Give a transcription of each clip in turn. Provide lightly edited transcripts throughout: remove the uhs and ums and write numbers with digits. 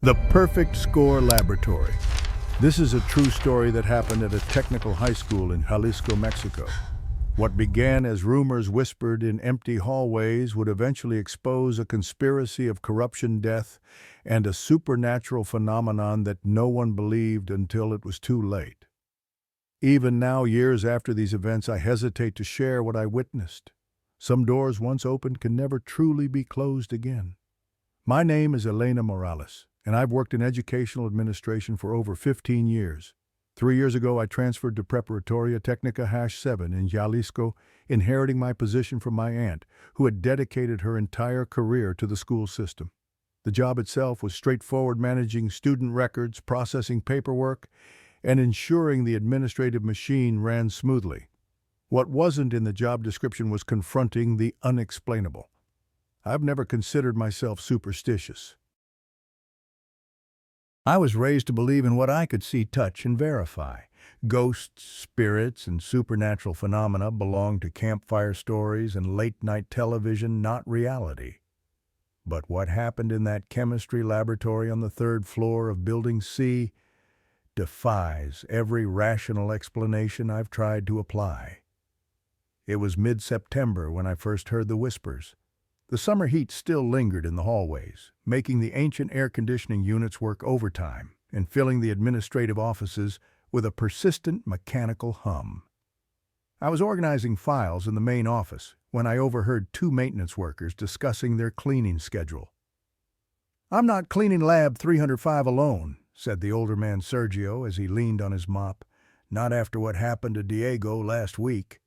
The Perfect Score Laboratory. This is a true story that happened at a technical high school in Jalisco, Mexico. What began as rumors whispered in empty hallways would eventually expose a conspiracy of corruption, death, and a supernatural phenomenon that no one believed until it was too late. Even now, years after these events, I hesitate to share what I witnessed. Some doors once opened can never truly be closed again. My name is Elena Morales, and I've worked in educational administration for over 15 years. 3 years ago, I transferred to Preparatoria Técnica #7 in Jalisco, inheriting my position from my aunt, who had dedicated her entire career to the school system. The job itself was straightforward, managing student records, processing paperwork, and ensuring the administrative machine ran smoothly. What wasn't in the job description was confronting the unexplainable. I've never considered myself superstitious. I was raised to believe in what I could see, touch, and verify. Ghosts, spirits, and supernatural phenomena belong to campfire stories and late-night television, not reality. But what happened in that chemistry laboratory on the 3rd floor of Building C defies every rational explanation I've tried to apply. It was mid-September when I first heard the whispers. The summer heat still lingered in the hallways, making the ancient air conditioning units work overtime and filling the administrative offices with a persistent mechanical hum. I was organizing files in the main office when I overheard 2 maintenance workers discussing their cleaning schedule. "I'm not cleaning Lab 305 alone," said the older man Sergio as he leaned on his mop. "Not after what happened to Diego last week."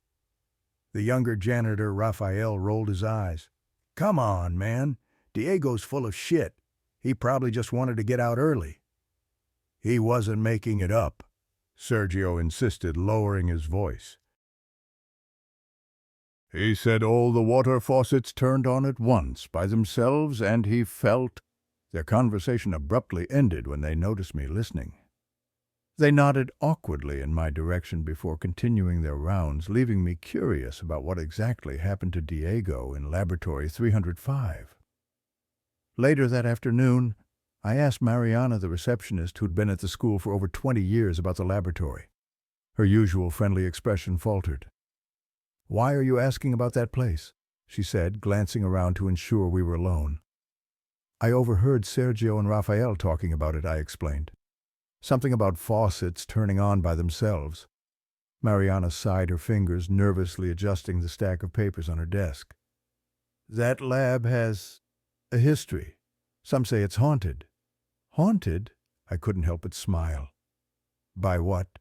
The younger janitor Rafael rolled his eyes. "Come on, man. Diego's full of shit. He probably just wanted to get out early." "He wasn't making it up," Sergio insisted, lowering his voice. "He said all the water faucets turned on at once by themselves, and he felt—" Their conversation abruptly ended when they noticed me listening. They nodded awkwardly in my direction before continuing their rounds, leaving me curious about what exactly happened to Diego in Laboratory 305. Later that afternoon, I asked Mariana, the receptionist who'd been at the school for over 20 years, about the laboratory. Her usual friendly expression faltered. "Why are you asking about that place?" she said, glancing around to ensure we were alone. "I overheard Sergio and Rafael talking about it," I explained. "Something about faucets turning on by themselves." Mariana sighed, her fingers nervously adjusting the stack of papers on her desk. "That lab has a history. Some say it's haunted." "Haunted?" I couldn't help but smile. "By what?"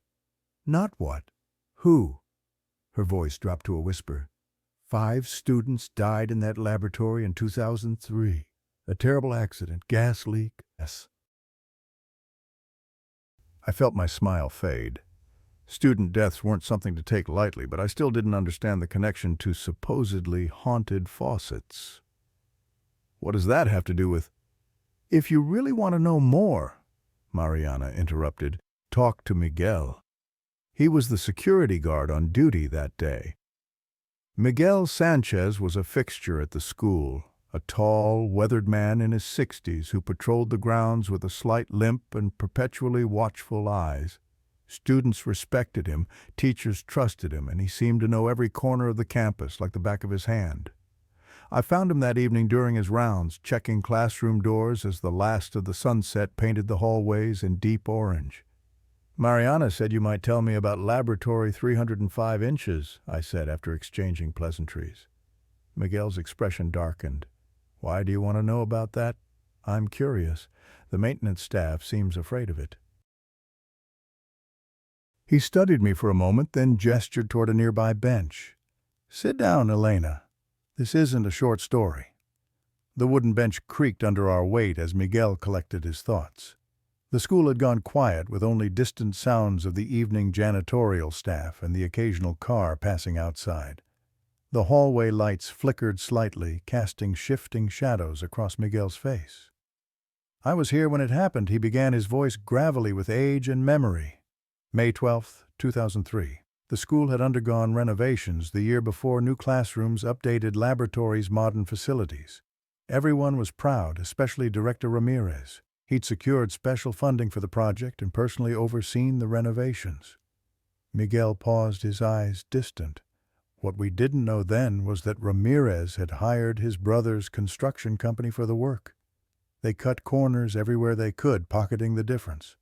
"Not what. Who?" Her voice dropped to a whisper. 5 students died in that laboratory in 2003. A terrible accident, gas leak. Yes. I felt my smile fade. Student deaths weren't something to take lightly, but I still didn't understand the connection to supposedly haunted faucets. "What does that have to do with—" "If you really want to know more," Mariana interrupted, "talk to Miguel. He was the security guard on duty that day." Miguel Sanchez was a fixture at the school, a tall, weathered man in his 60s who patrolled the grounds with a slight limp and perpetually watchful eyes. Students respected him, teachers trusted him, and he seemed to know every corner of the campus like the back of his hand. I found him that evening during his rounds, checking classroom doors as the last of the sunset painted the hallways in deep orange. "Mariana said you might tell me about Laboratory 305 inches, I said after exchanging pleasantries. Miguel's expression darkened. "Why do you want to know about that?" "I'm curious. The maintenance staff seems afraid of it." He studied me for a moment, then gestured toward a nearby bench. "Sit down, Elena. This isn't a short story." The wooden bench creaked under our weight as Miguel collected his thoughts. The school had gone quiet, with only distant sounds of the evening janitorial staff and the occasional car passing outside. The hallway lights flickered slightly, casting shifting shadows across Miguel's face. "I was here when it happened," he began, his voice gravelly with age and memory. "May 12th, 2003. The school had undergone renovations the year before, new classrooms, updated laboratories, modern facilities. Everyone was proud, especially Director Ramírez. He'd secured special funding for the project and personally overseen the renovations. Miguel paused, his eyes distant. What we didn't know then was that Ramírez had hired his brother's construction company for the work. They cut corners everywhere they could, pocketing the difference.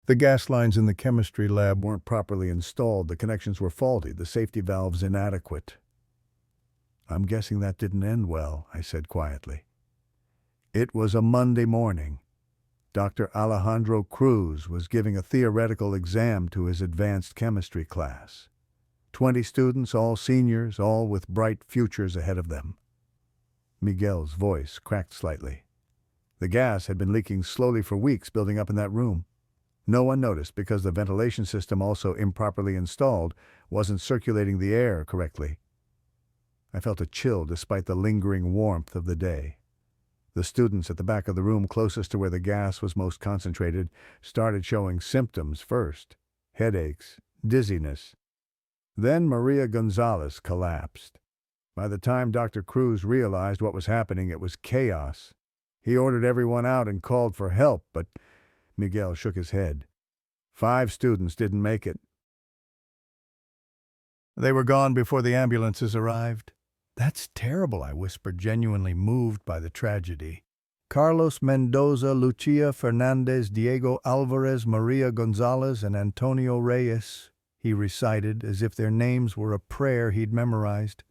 The gas lines in the chemistry lab weren't properly installed, the connections were faulty, the safety valves inadequate. "I'm guessing that didn't end well," I said quietly. It was a Monday morning. Dr. Alejandro Cruz was giving a theoretical exam to his advanced chemistry class. 20 students, all seniors, all with bright futures ahead of them. Miguel's voice cracked slightly. The gas had been leaking slowly for weeks, building up in that room. No one noticed because the ventilation system, also improperly installed, wasn't circulating the air correctly. I felt a chill despite the lingering warmth of the day. The students at the back of the room closest to where the gas was most concentrated started showing symptoms first: headaches, dizziness. Then Maria Gonzalez collapsed. By the time Dr. Cruz realized what was happening, it was chaos. He ordered everyone out and called for help, but Miguel shook his head. 5 students didn't make it. They were gone before the ambulances arrived. "That's terrible," I whispered, genuinely moved by the tragedy. "Carlos Mendoza, Lucia Fernandez, Diego Alvarez, Maria Gonzalez, and Antonio Reyes," he recited, as if their names were a prayer he'd memorized.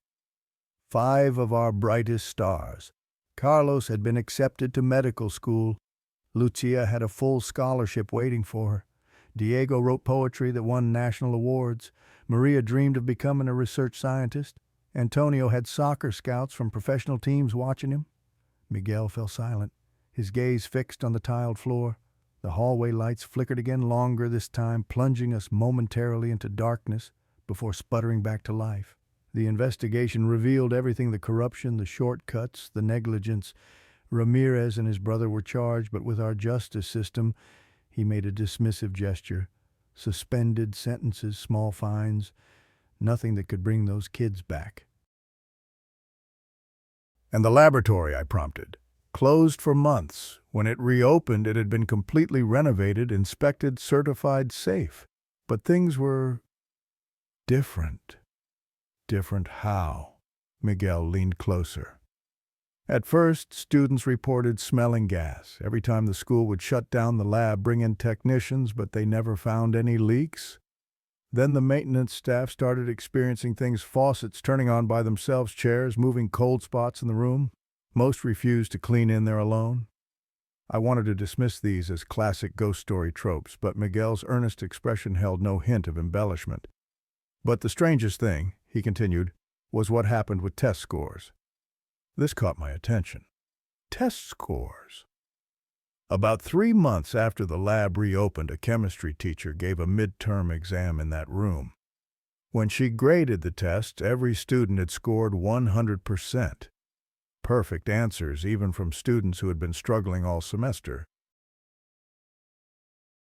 5 of our brightest stars. Carlos had been accepted to medical school. Lucia had a full scholarship waiting for her. Diego wrote poetry that won national awards. Maria dreamed of becoming a research scientist. Antonio had soccer scouts from professional teams watching him. Miguel fell silent, his gaze fixed on the tiled floor. The hallway lights flickered again, longer this time, plunging us momentarily into darkness before sputtering back to life. The investigation revealed everything: the corruption, the shortcuts, the negligence. Ramírez and his brother were charged, but with our justice system, he made a dismissive gesture. Suspended sentences, small fines, nothing that could bring those kids back. "And the laboratory," I prompted. "Closed for months. When it reopened, it had been completely renovated, inspected, certified safe. But things were different." "Different how?" Miguel leaned closer. "At first, students reported smelling gas. Every time the school would shut down the lab, bring in technicians, but they never found any leaks. Then the maintenance staff started experiencing things: faucets turning on by themselves, chairs moving, cold spots in the room. Most refused to clean in there alone." I wanted to dismiss these as classic ghost story tropes, but Miguel's earnest expression held no hint of embellishment. "But the strangest thing," he continued, "was what happened with test scores." This caught my attention. Test scores. About 3 months after the lab reopened, a chemistry teacher gave a midterm exam in that room. When she graded the tests, every student had scored 100%. Perfect answers, even from students who had been struggling all semester.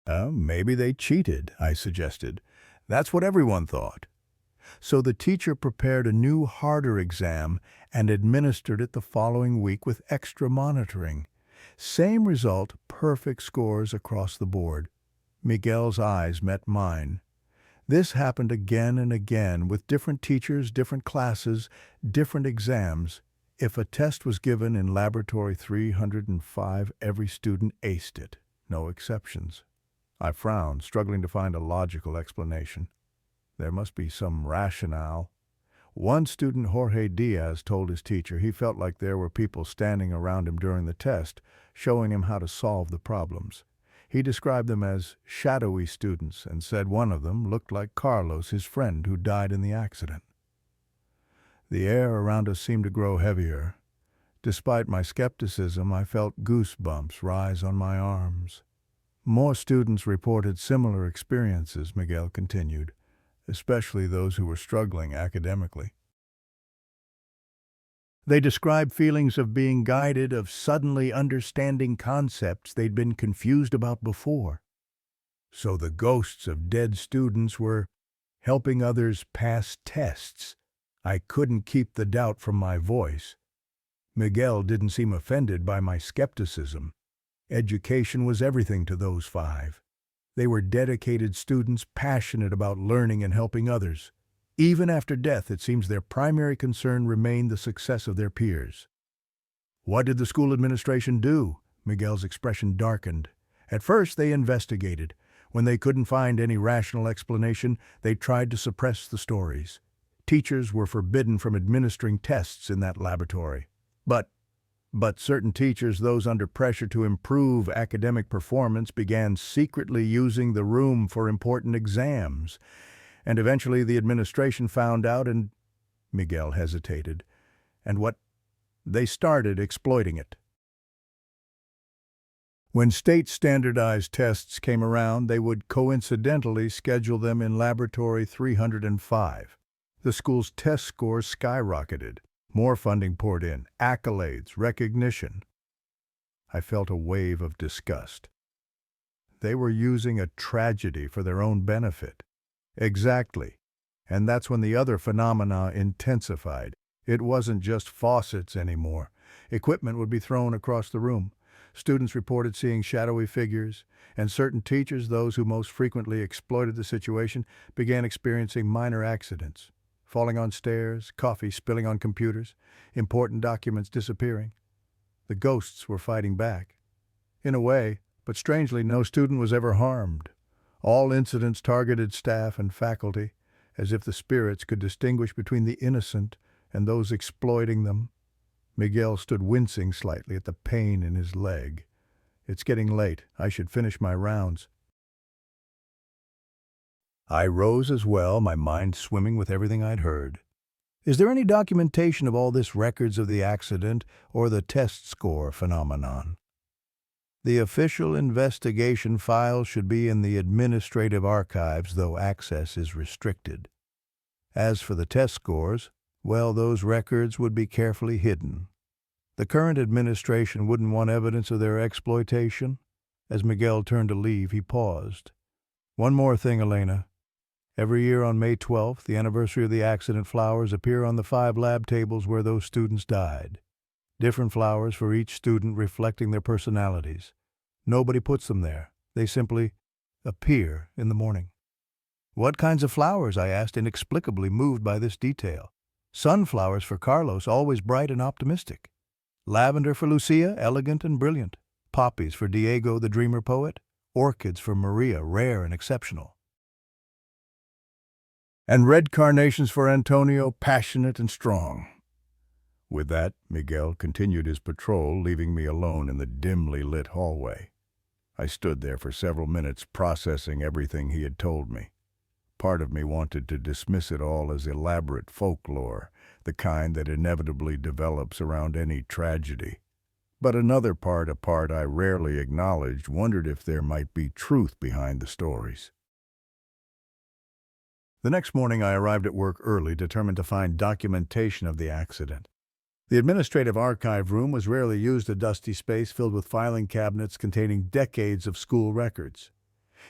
Maybe they cheated," I suggested. "That's what everyone thought." So the teacher prepared a new, harder exam and administered it the following week with extra monitoring. Same result: perfect scores across the board. Miguel's eyes met mine. This happened again and again, with different teachers, different classes, different exams. If a test was given in Laboratory 305, every student aced it. No exceptions. I frowned, struggling to find a logical explanation. There must be some rationale. One student, Jorge Diaz, told his teacher he felt like there were people standing around him during the test, showing him how to solve the problems. He described them as shadowy students and said one of them looked like Carlos, his friend who died in the accident. The air around us seemed to grow heavier. Despite my skepticism, I felt goosebumps rise on my arms. More students reported similar experiences, Miguel continued, especially those who were struggling academically. They described feelings of being guided, of suddenly understanding concepts they'd been confused about before. So the ghosts of dead students were helping others pass tests. I couldn't keep the doubt from my voice. Miguel didn't seem offended by my skepticism. Education was everything to those 5. They were dedicated students, passionate about learning and helping others. Even after death, it seems their primary concern remained the success of their peers. What did the school administration do? Miguel's expression darkened. At first, they investigated. When they couldn't find any rational explanation, they tried to suppress the stories. Teachers were forbidden from administering tests in that laboratory. But certain teachers, those under pressure to improve academic performance, began secretly using the room for important exams. And eventually the administration found out and Miguel hesitated. And they started exploiting it. When state standardized tests came around, they would coincidentally schedule them in Laboratory 305. The school's test scores skyrocketed. More funding poured in, accolades, recognition. I felt a wave of disgust. They were using a tragedy for their own benefit. Exactly. And that's when the other phenomena intensified. It wasn't just faucets anymore. Equipment would be thrown across the room. Students reported seeing shadowy figures, and certain teachers, those who most frequently exploited the situation, began experiencing minor accidents. Falling on stairs, coffee spilling on computers, important documents disappearing. The ghosts were fighting back. In a way, but strangely, no student was ever harmed. All incidents targeted staff and faculty, as if the spirits could distinguish between the innocent and those exploiting them. Miguel stood wincing slightly at the pain in his leg. It's getting late. I should finish my rounds. I rose as well, my mind swimming with everything I'd heard. Is there any documentation of all this, records of the accident or the test score phenomenon? The official investigation file should be in the administrative archives, though access is restricted. As for the test scores, well, those records would be carefully hidden. The current administration wouldn't want evidence of their exploitation. As Miguel turned to leave, he paused. One more thing, Elena. Every year on May 12th, the anniversary of the accident, flowers appear on the 5 lab tables where those students died. Different flowers for each student reflecting their personalities. Nobody puts them there. They simply appear in the morning. What kinds of flowers? I asked, inexplicably moved by this detail. Sunflowers for Carlos, always bright and optimistic. Lavender for Lucia, elegant and brilliant. Poppies for Diego, the dreamer poet. Orchids for Maria, rare and exceptional. And red carnations for Antonio, passionate and strong. With that, Miguel continued his patrol, leaving me alone in the dimly lit hallway. I stood there for several minutes, processing everything he had told me. Part of me wanted to dismiss it all as elaborate folklore, the kind that inevitably develops around any tragedy. But another part, a part I rarely acknowledged, wondered if there might be truth behind the stories. The next morning I arrived at work early, determined to find documentation of the accident. The administrative archive room was rarely used, a dusty space filled with filing cabinets containing decades of school records.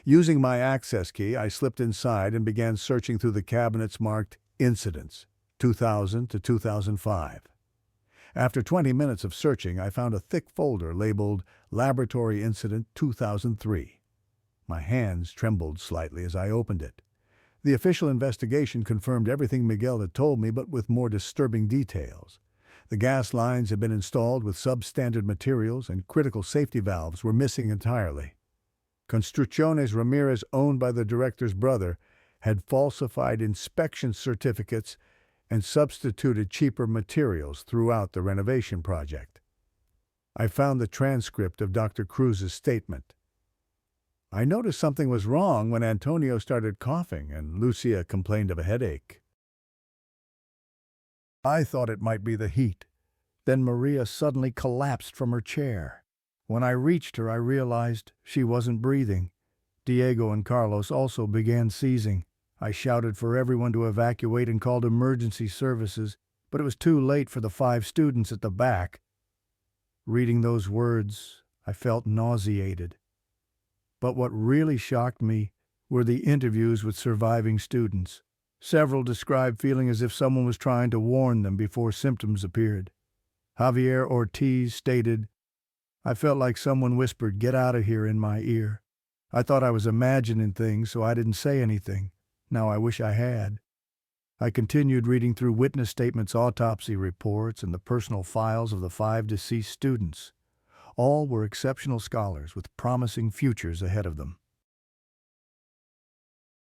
Using my access key, I slipped inside and began searching through the cabinets marked Incidents, 2000 to 2005. After 20 minutes of searching, I found a thick folder labeled Laboratory Incident 2003. My hands trembled slightly as I opened it. The official investigation confirmed everything Miguel had told me, but with more disturbing details. The gas lines had been installed with substandard materials, and critical safety valves were missing entirely. Construcciones Ramírez, owned by the director's brother, had falsified inspection certificates and substituted cheaper materials throughout the renovation project. I found the transcript of Dr. Cruz's statement. I noticed something was wrong when Antonio started coughing and Lucia complained of a headache. I thought it might be the heat. Then Maria suddenly collapsed from her chair. When I reached her, I realized she wasn't breathing. Diego and Carlos also began seizing. I shouted for everyone to evacuate and called emergency services, but it was too late for the 5 students at the back. Reading those words, I felt nauseated. But what really shocked me were the interviews with surviving students. Several described feeling as if someone was trying to warn them before symptoms appeared. Javier Ortiz stated, "I felt like someone whispered, 'Get out of here,' in my ear. I thought I was imagining things, so I didn't say anything. Now I wish I had." I continued reading through witness statements, autopsy reports, and the personal files of the 5 deceased students. All were exceptional scholars with promising futures ahead of them.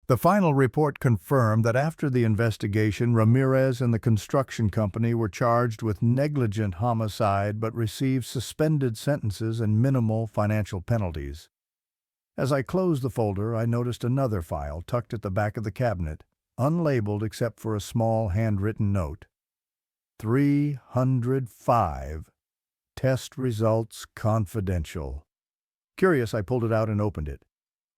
The final report confirmed that after the investigation, Ramírez and the construction company were charged with negligent homicide but received suspended sentences and minimal financial penalties. As I closed the folder, I noticed another file tucked at the back of the cabinet, unlabeled except for a small handwritten note. 305. Test results confidential. Curious, I pulled it out and opened it.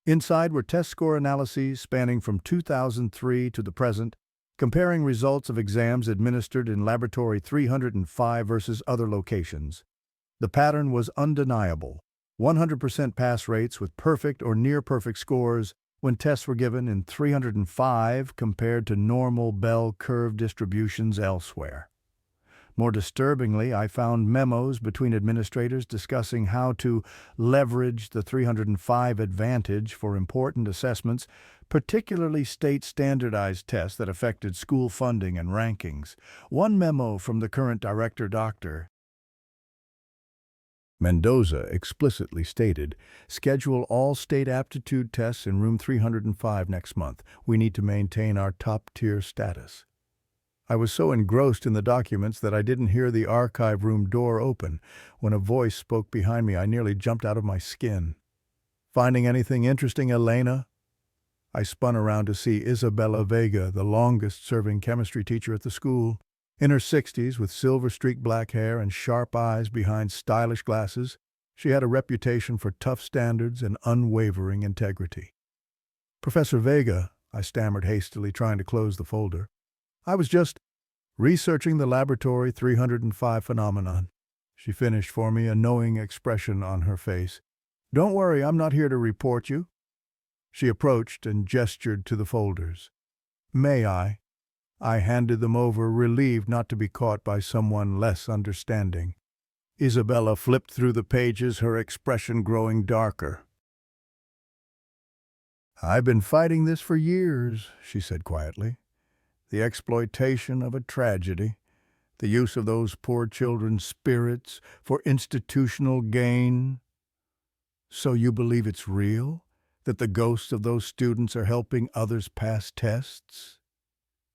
Inside were test score analyses spanning from 2003 to the present, comparing results of exams administered in Laboratory 305 versus other locations. The pattern was undeniable. 100% pass rates with perfect or near-perfect scores when tests were given in 305 compared to normal bell curve distributions elsewhere. More disturbingly, I found memos between administrators discussing how to leverage the 305 advantage for important assessments, particularly state-standardized tests that affected school funding and rankings. One memo from the current director, Dr. Mendoza, explicitly stated, "Schedule all state aptitude tests in room 305 next month. We need to maintain our top-tier status." I was so engrossed in the documents that I didn't hear the archive room door open. When a voice spoke behind me, I nearly jumped out of my skin. "Finding anything interesting, Elena?" I spun around to see Isabella Vega, the longest-serving chemistry teacher at the school. In her 60s, with silver-streaked black hair and sharp eyes behind stylish glasses, she had a reputation for tough standards and unwavering integrity. "Professor Vega," I stammered hastily, trying to close the folder. "I was just researching the Laboratory 305 phenomenon." She finished for me, a knowing expression on her face. "Don't worry, I'm not here to report you." She approached and gestured to the folders. "May I?" I handed them over, relieved not to be caught by someone less understanding. Isabella flipped through the pages, her expression growing darker. "I've been fighting this for years," she said quietly. "The exploitation of a tragedy, the use of those poor children's spirits for institutional gain." "So you believe it's real? That the ghosts of those students are helping others pass tests?"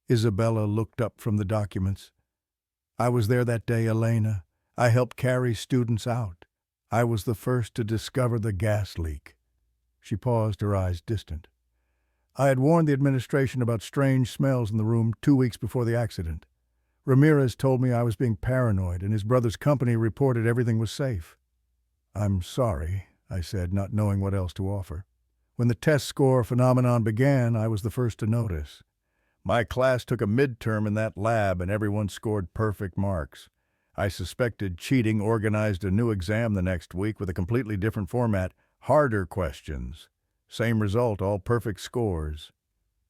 Isabella looked up from the documents. "I was there that day, Elena. I helped carry students out. I was the first to discover the gas leak." She paused, her eyes distant. "I had warned the administration about strange smells in the room 2 weeks before the accident. Ramírez told me I was being paranoid, and his brother's company reported everything was safe." "I'm sorry," I said, not knowing what else to offer. "When the test score phenomenon began, I was the first to notice. My class took a midterm in that lab, and everyone scored perfect marks. I suspected cheating, organized a new exam the next week with a completely different format, harder questions. Same result, all perfect scores.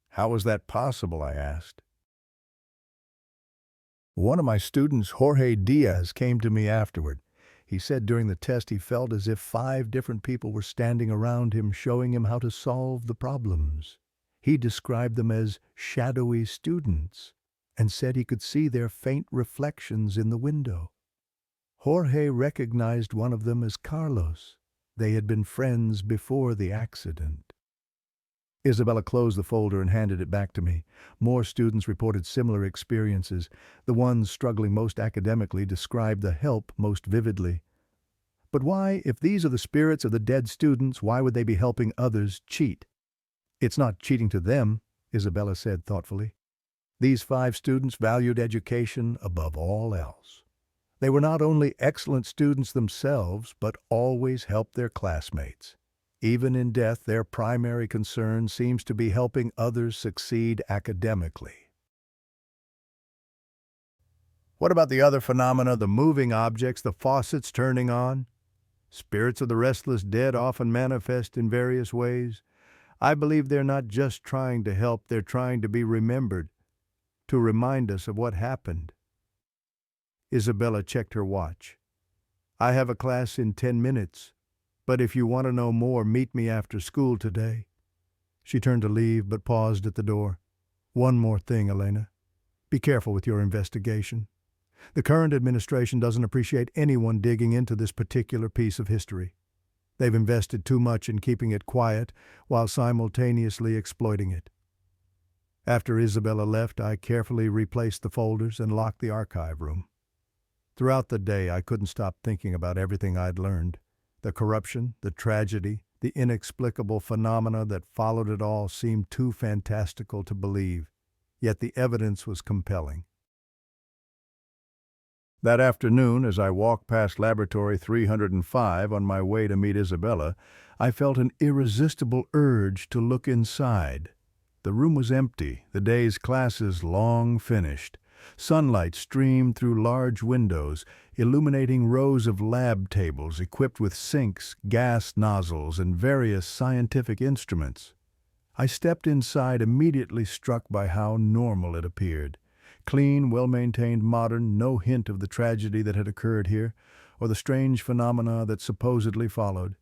How was that possible, I asked. One of my students, Jorge Diaz, came to me afterward. He said during the test he felt as if 5 different people were standing around him showing him how to solve the problems. He described them as shadowy students and said he could see their faint reflections in the window. Jorge recognized one of them as Carlos. They had been friends before the accident. Isabella closed the folder and handed it back to me. More students reported similar experiences. The ones struggling most academically described the help most vividly. But why, if these are the spirits of the dead students, why would they be helping others cheat? It's not cheating to them, Isabella said thoughtfully. These 5 students valued education above all else. They were not only excellent students themselves, but always helped their classmates. Even in death, their primary concern seems to be helping others succeed academically. What about the other phenomena, the moving objects, the faucets turning on? Spirits of the restless dead often manifest in various ways. I believe they're not just trying to help, they're trying to be remembered, to remind us of what happened. Isabella checked her watch. "I have a class in 10 minutes, but if you want to know more, meet me after school today." She turned to leave, but paused at the door. "One more thing, Elena. Be careful with your investigation. The current administration doesn't appreciate anyone digging into this particular piece of history. They've invested too much in keeping it quiet while simultaneously exploiting it." After Isabella left, I carefully replaced the folders and locked the archive room. Throughout the day, I couldn't stop thinking about everything I'd learned. The corruption, the tragedy, the inexplicable phenomena that followed it all seemed too fantastical to believe, yet the evidence was compelling. That afternoon, as I walked past Laboratory 305 on my way to meet Isabella, I felt an irresistible urge to look inside. The room was empty, the day's classes long finished. Sunlight streamed through large windows, illuminating rows of lab tables equipped with sinks, gas nozzles, and various scientific instruments. I stepped inside, immediately struck by how normal it appeared. Clean, well-maintained, modern, no hint of the tragedy that had occurred here, or the strange phenomena that supposedly followed.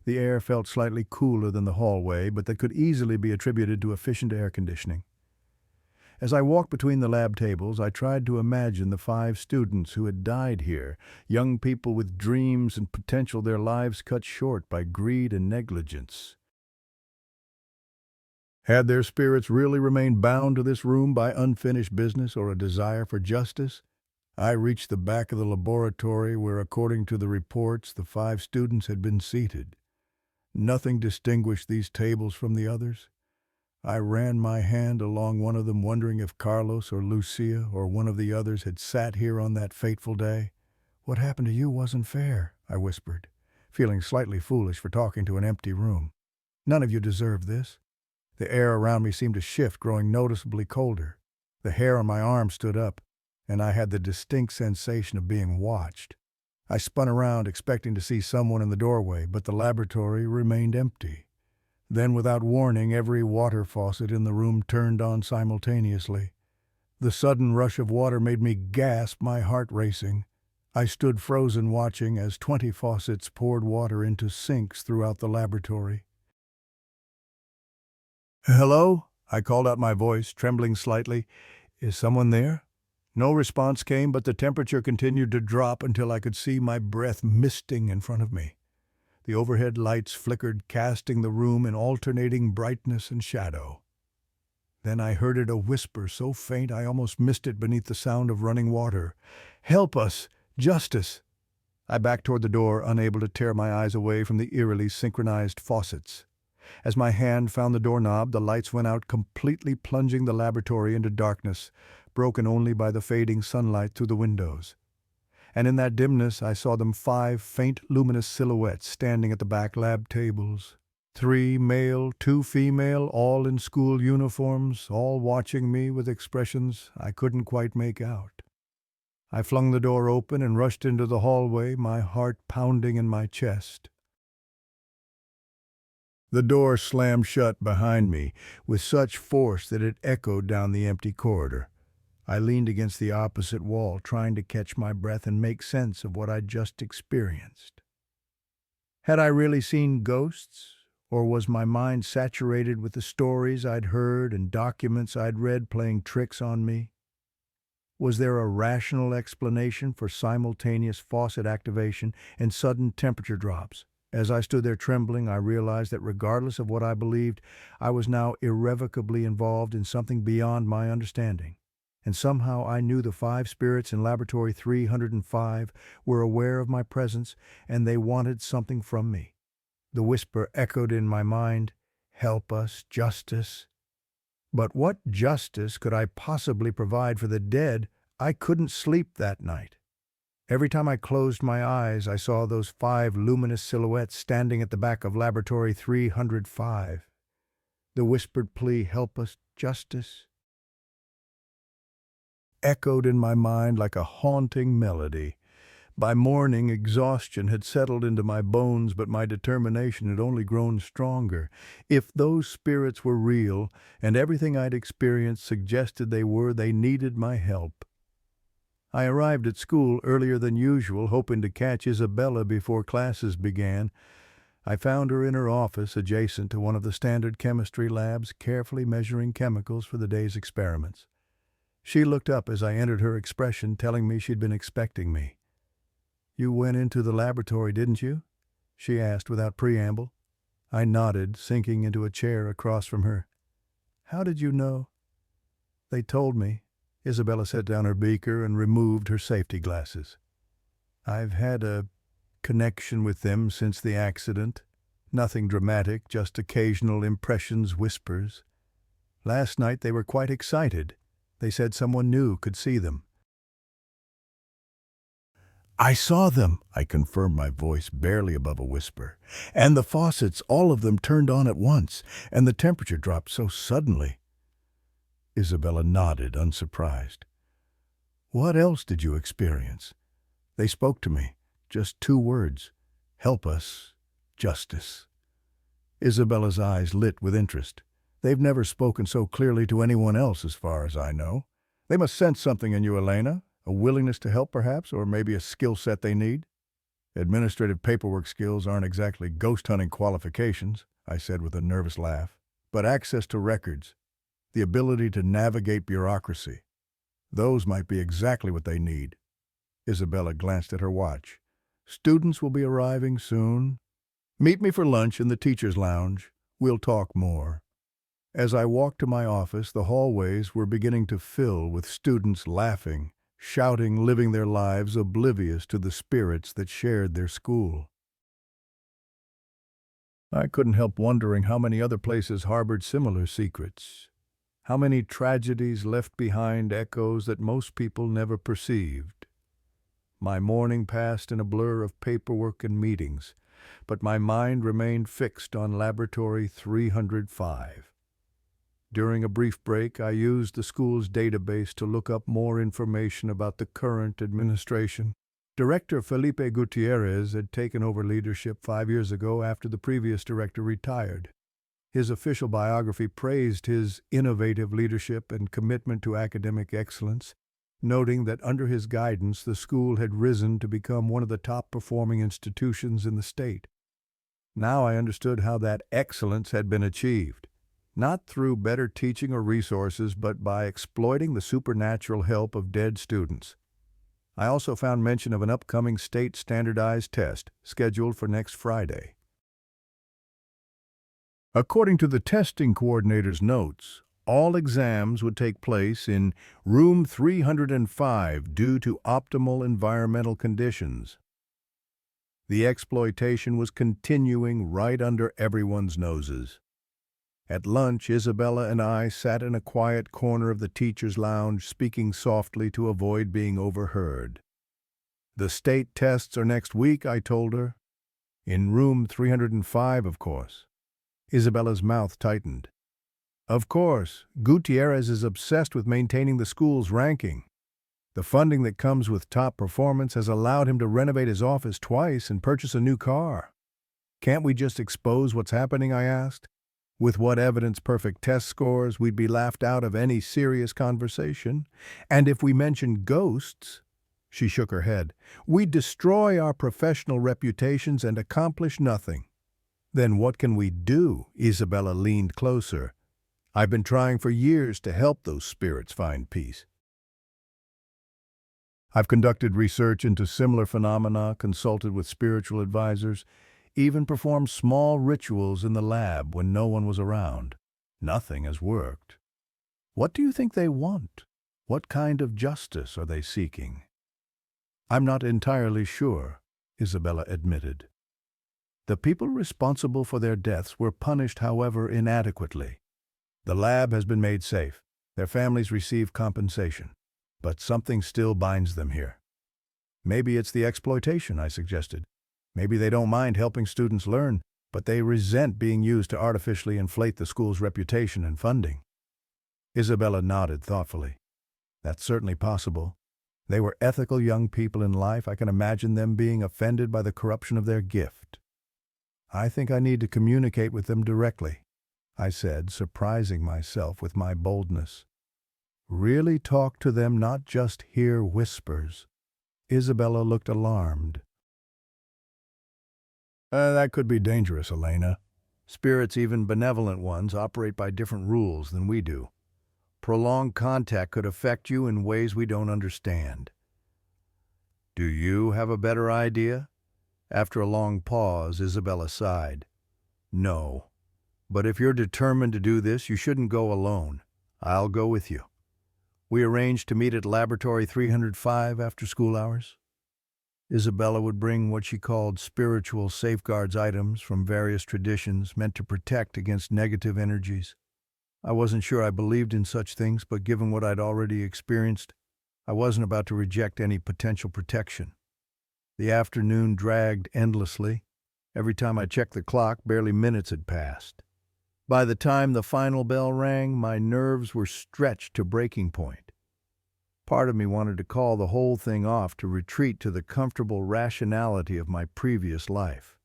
The air felt slightly cooler than the hallway, but that could easily be attributed to efficient air conditioning. As I walked between the lab tables, I tried to imagine the 5 students who had died here, young people with dreams and potential, their lives cut short by greed and negligence. Had their spirits really remained bound to this room by unfinished business or a desire for justice? I reached the back of the laboratory where, according to the reports, the 5 students had been seated. Nothing distinguished these tables from the others. I ran my hand along one of them, wondering if Carlos or Lucia or one of the others had sat here on that fateful day. "What happened to you wasn't fair," I whispered, feeling slightly foolish for talking to an empty room. "None of you deserved this." The air around me seemed to shift, growing noticeably colder. The hair on my arm stood up, and I had the distinct sensation of being watched. I spun around, expecting to see someone in the doorway, but the laboratory remained empty. Then, without warning, every water faucet in the room turned on simultaneously. The sudden rush of water made me gasp, my heart racing. I stood frozen, watching as 20 faucets poured water into sinks throughout the laboratory. "Hello?" I called out, my voice trembling slightly. "Is someone there?" No response came, but the temperature continued to drop until I could see my breath misting in front of me. The overhead lights flickered, casting the room in alternating brightness and shadow. Then I heard a whisper so faint I almost missed it beneath the sound of running water. "Help us! Justice!" I backed toward the door, unable to tear my eyes away from the eerily synchronized faucets. As my hand found the doorknob, the lights went out completely, plunging the laboratory into darkness, broken only by the fading sunlight through the windows. And in that dimness I saw them 5 faint luminous silhouettes standing at the back lab tables. 3 male, 2 female, all in school uniforms, all watching me with expressions I couldn't quite make out. I flung the door open and rushed into the hallway, my heart pounding in my chest. The door slammed shut behind me with such force that it echoed down the empty corridor. I leaned against the opposite wall, trying to catch my breath and make sense of what I'd just experienced. Had I really seen ghosts, or was my mind saturated with the stories I'd heard and documents I'd read playing tricks on me? Was there a rational explanation for simultaneous faucet activation and sudden temperature drops? As I stood there trembling, I realized that regardless of what I believed, I was now irrevocably involved in something beyond my understanding. And somehow I knew the 5 spirits in Laboratory 305 were aware of my presence, and they wanted something from me. The whisper echoed in my mind, "Help us, justice." But what justice could I possibly provide for the dead? I couldn't sleep that night. Every time I closed my eyes, I saw those 5 luminous silhouettes standing at the back of Laboratory 305. The whispered plea, "Help us, justice," echoed in my mind like a haunting melody. By morning, exhaustion had settled into my bones, but my determination had only grown stronger. If those spirits were real, and everything I'd experienced suggested they were, they needed my help. I arrived at school earlier than usual, hoping to catch Isabella before classes began. I found her in her office adjacent to one of the standard chemistry labs, carefully measuring chemicals for the day's experiments. She looked up as I entered, her expression telling me she'd been expecting me. "You went into the laboratory, didn't you?" she asked without preamble. I nodded, sinking into a chair across from her. "How did you know?" "They told me." Isabella set down her beaker and removed her safety glasses. "I've had a connection with them since the accident. Nothing dramatic, just occasional impressions, whispers. Last night they were quite excited. They said someone new could see them." "I saw them," I confirmed, my voice barely above a whisper. "And the faucets, all of them turned on at once, and the temperature dropped so suddenly." Isabella nodded, unsurprised. "What else did you experience?" "They spoke to me. Just 2 words. Help us. Justice." Isabella's eyes lit with interest. "They've never spoken so clearly to anyone else, as far as I know. They must sense something in you, Elena. A willingness to help, perhaps, or maybe a skill set they need." "Administrative paperwork skills aren't exactly ghost hunting qualifications," I said with a nervous laugh. "But access to records, the ability to navigate bureaucracy, those might be exactly what they need." Isabella glanced at her watch. "Students will be arriving soon. Meet me for lunch in the teacher's lounge. We'll talk more." As I walked to my office, the hallways were beginning to fill with students laughing, shouting, living their lives oblivious to the spirits that shared their school. I couldn't help wondering how many other places harbored similar secrets. How many tragedies left behind echoes that most people never perceived. My morning passed in a blur of paperwork and meetings, but my mind remained fixed on Laboratory 305. During a brief break, I used the school's database to look up more information about the current administration. Director Felipe Gutiérrez had taken over leadership 5 years ago after the previous director retired. His official biography praised his innovative leadership and commitment to academic excellence, noting that under his guidance the school had risen to become one of the top-performing institutions in the state. Now I understood how that excellence had been achieved. Not through better teaching or resources, but by exploiting the supernatural help of dead students. I also found mention of an upcoming state standardized test scheduled for next Friday. According to the testing coordinator's notes, all exams would take place in room 305 due to optimal environmental conditions. The exploitation was continuing right under everyone's noses. At lunch, Isabella and I sat in a quiet corner of the teacher's lounge, speaking softly to avoid being overheard. "The state tests are next week," I told her. "In room 305, of course." Isabella's mouth tightened. "Of course, Gutierrez is obsessed with maintaining the school's ranking. The funding that comes with top performance has allowed him to renovate his office twice and purchase a new car." "Can't we just expose what's happening?" I asked. "With what evidence, perfect test scores, we'd be laughed out of any serious conversation. And if we mention ghosts," she shook her head, "we'd destroy our professional reputations and accomplish nothing." "Then what can we do?" Isabella leaned closer. "I've been trying for years to help those spirits find peace. I've conducted research into similar phenomena, consulted with spiritual advisors, even performed small rituals in the lab when no one was around. Nothing has worked." "What do you think they want? What kind of justice are they seeking?" "I'm not entirely sure," Isabella admitted. "The people responsible for their deaths were punished, however, inadequately. The lab has been made safe. Their families receive compensation. But something still binds them here." "Maybe it's the exploitation," I suggested. "Maybe they don't mind helping students learn, but they resent being used to artificially inflate the school's reputation and funding." Isabella nodded thoughtfully. "That's certainly possible. They were ethical young people in life. I can imagine them being offended by the corruption of their gift." "I think I need to communicate with them directly," I said, surprising myself with my boldness. Really talk to them, not just hear whispers. Isabella looked alarmed. That could be dangerous, Elena. Spirits, even benevolent ones, operate by different rules than we do. Prolonged contact could affect you in ways we don't understand. Do you have a better idea? After a long pause, Isabella sighed. No. But if you're determined to do this, you shouldn't go alone. I'll go with you. We arranged to meet at Laboratory 305 after school hours. Isabella would bring what she called spiritual safeguards items from various traditions meant to protect against negative energies. I wasn't sure I believed in such things, but given what I'd already experienced, I wasn't about to reject any potential protection. The afternoon dragged endlessly. Every time I checked the clock, barely minutes had passed. By the time the final bell rang, my nerves were stretched to breaking point. Part of me wanted to call the whole thing off, to retreat to the comfortable rationality of my previous life.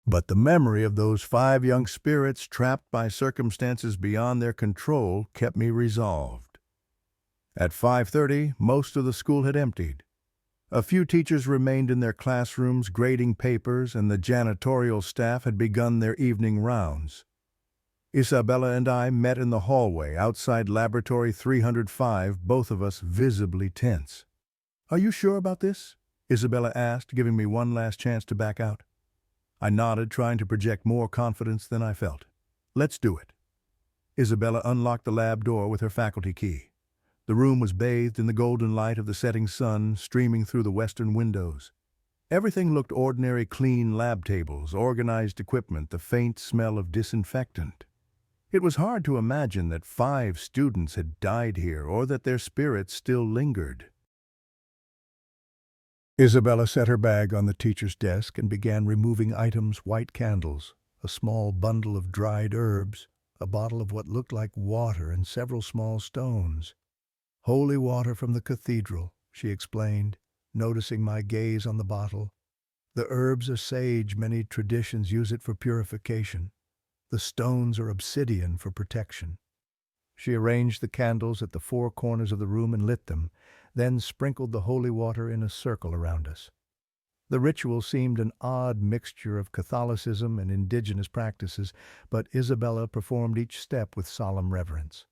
But the memory of those 5 young spirits trapped by circumstances beyond their control kept me resolved. At 5:30, most of the school had emptied. A few teachers remained in their classrooms grading papers, and the janitorial staff had begun their evening rounds. Isabella and I met in the hallway outside Laboratory 305, both of us visibly tense. "Are you sure about this?" Isabella asked, giving me one last chance to back out. I nodded, trying to project more confidence than I felt. "Let's do it." Isabella unlocked the lab door with her faculty key. The room was bathed in the golden light of the setting sun streaming through the western windows. Everything looked ordinary: clean lab tables, organized equipment, the faint smell of disinfectant. It was hard to imagine that 5 students had died here, or that their spirits still lingered. Isabella set her bag on the teacher's desk and began removing items: white candles, a small bundle of dried herbs, a bottle of what looked like water, and several small stones. "Holy water from the cathedral," she explained, noticing my gaze on the bottle. "The herbs are sage. Many traditions use it for purification. The stones are obsidian for protection." She arranged the candles at the 4 corners of the room and lit them, then sprinkled the holy water in a circle around us. The ritual seemed an odd mixture of Catholicism and indigenous practices, but Isabella performed each step with solemn reverence.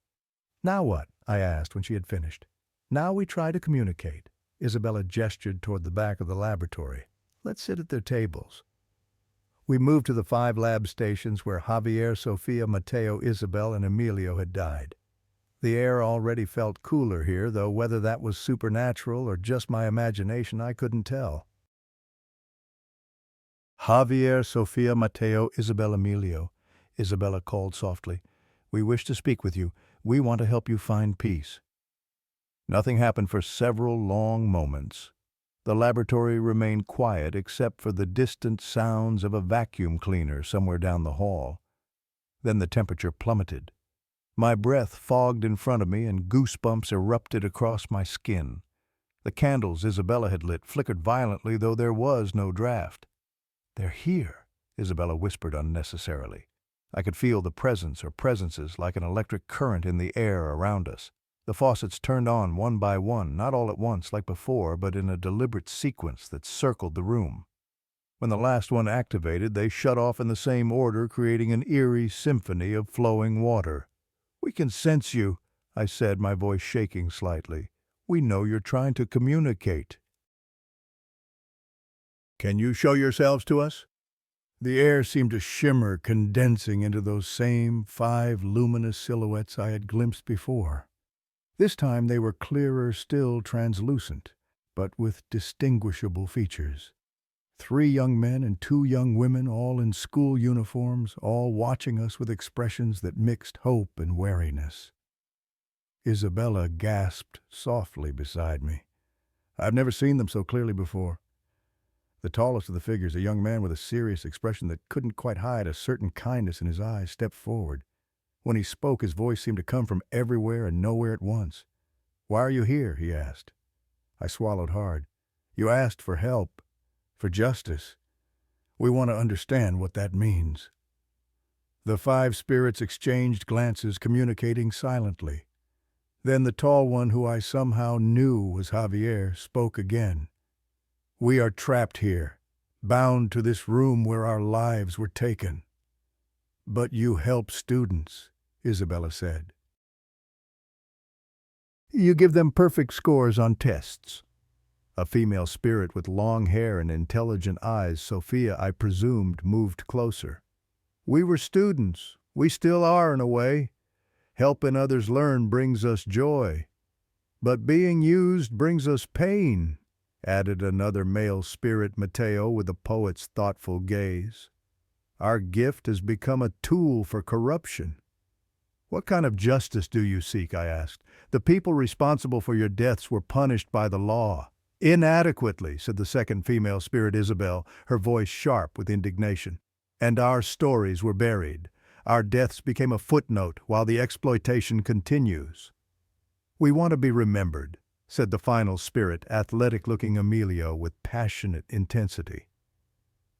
"Now what?" I asked when she had finished. "Now we try to communicate." Isabella gestured toward the back of the laboratory. "Let's sit at their tables." We moved to the 5 lab stations where Javier, Sofia, Mateo, Isabel, and Emilio had died. The air already felt cooler here, though whether that was supernatural or just my imagination, I couldn't tell. "Javier, Sofia, Mateo, Isabel, Emilio," Isabella called softly. "We wish to speak with you. We want to help you find peace." Nothing happened for several long moments. The laboratory remained quiet except for the distant sounds of a vacuum cleaner somewhere down the hall. Then the temperature plummeted. My breath fogged in front of me and goosebumps erupted across my skin. The candles Isabella had lit flickered violently, though there was no draft. "They're here," Isabella whispered unnecessarily. I could feel the presence or presences like an electric current in the air around us. The faucets turned on one by one, not all at once like before, but in a deliberate sequence that circled the room. When the last one activated, they shut off in the same order, creating an eerie symphony of flowing water. "We can sense you," I said, my voice shaking slightly. "We know you're trying to communicate." "Can you show yourselves to us?" The air seemed to shimmer, condensing into those same 5 luminous silhouettes I had glimpsed before. This time they were clearer, still translucent, but with distinguishable features. 3 young men and 2 young women, all in school uniforms, all watching us with expressions that mixed hope and wariness. Isabella gasped softly beside me. "I've never seen them so clearly before." The tallest of the figures, a young man with a serious expression that couldn't quite hide a certain kindness in his eyes, stepped forward. When he spoke, his voice seemed to come from everywhere and nowhere at once. "Why are you here?" he asked. I swallowed hard. "You asked for help, for justice. We want to understand what that means." The 5 spirits exchanged glances, communicating silently. Then the tall one, who I somehow knew was Javier, spoke again. "We are trapped here, bound to this room where our lives were taken." "But you help students," Isabella said. "You give them perfect scores on tests." A female spirit with long hair and intelligent eyes, Sophia, I presumed, moved closer. "We were students. We still are in a way. Helping others learn brings us joy. But being used brings us pain," added another male spirit, Mateo, with a poet's thoughtful gaze. "Our gift has become a tool for corruption." "What kind of justice do you seek?" I asked. "The people responsible for your deaths were punished by the law." "Inadequately," said the second female spirit, Isabel, her voice sharp with indignation. "And our stories were buried. Our deaths became a footnote while the exploitation continues." "We want to be remembered," said the final spirit, athletic-looking Emilio, with passionate intensity.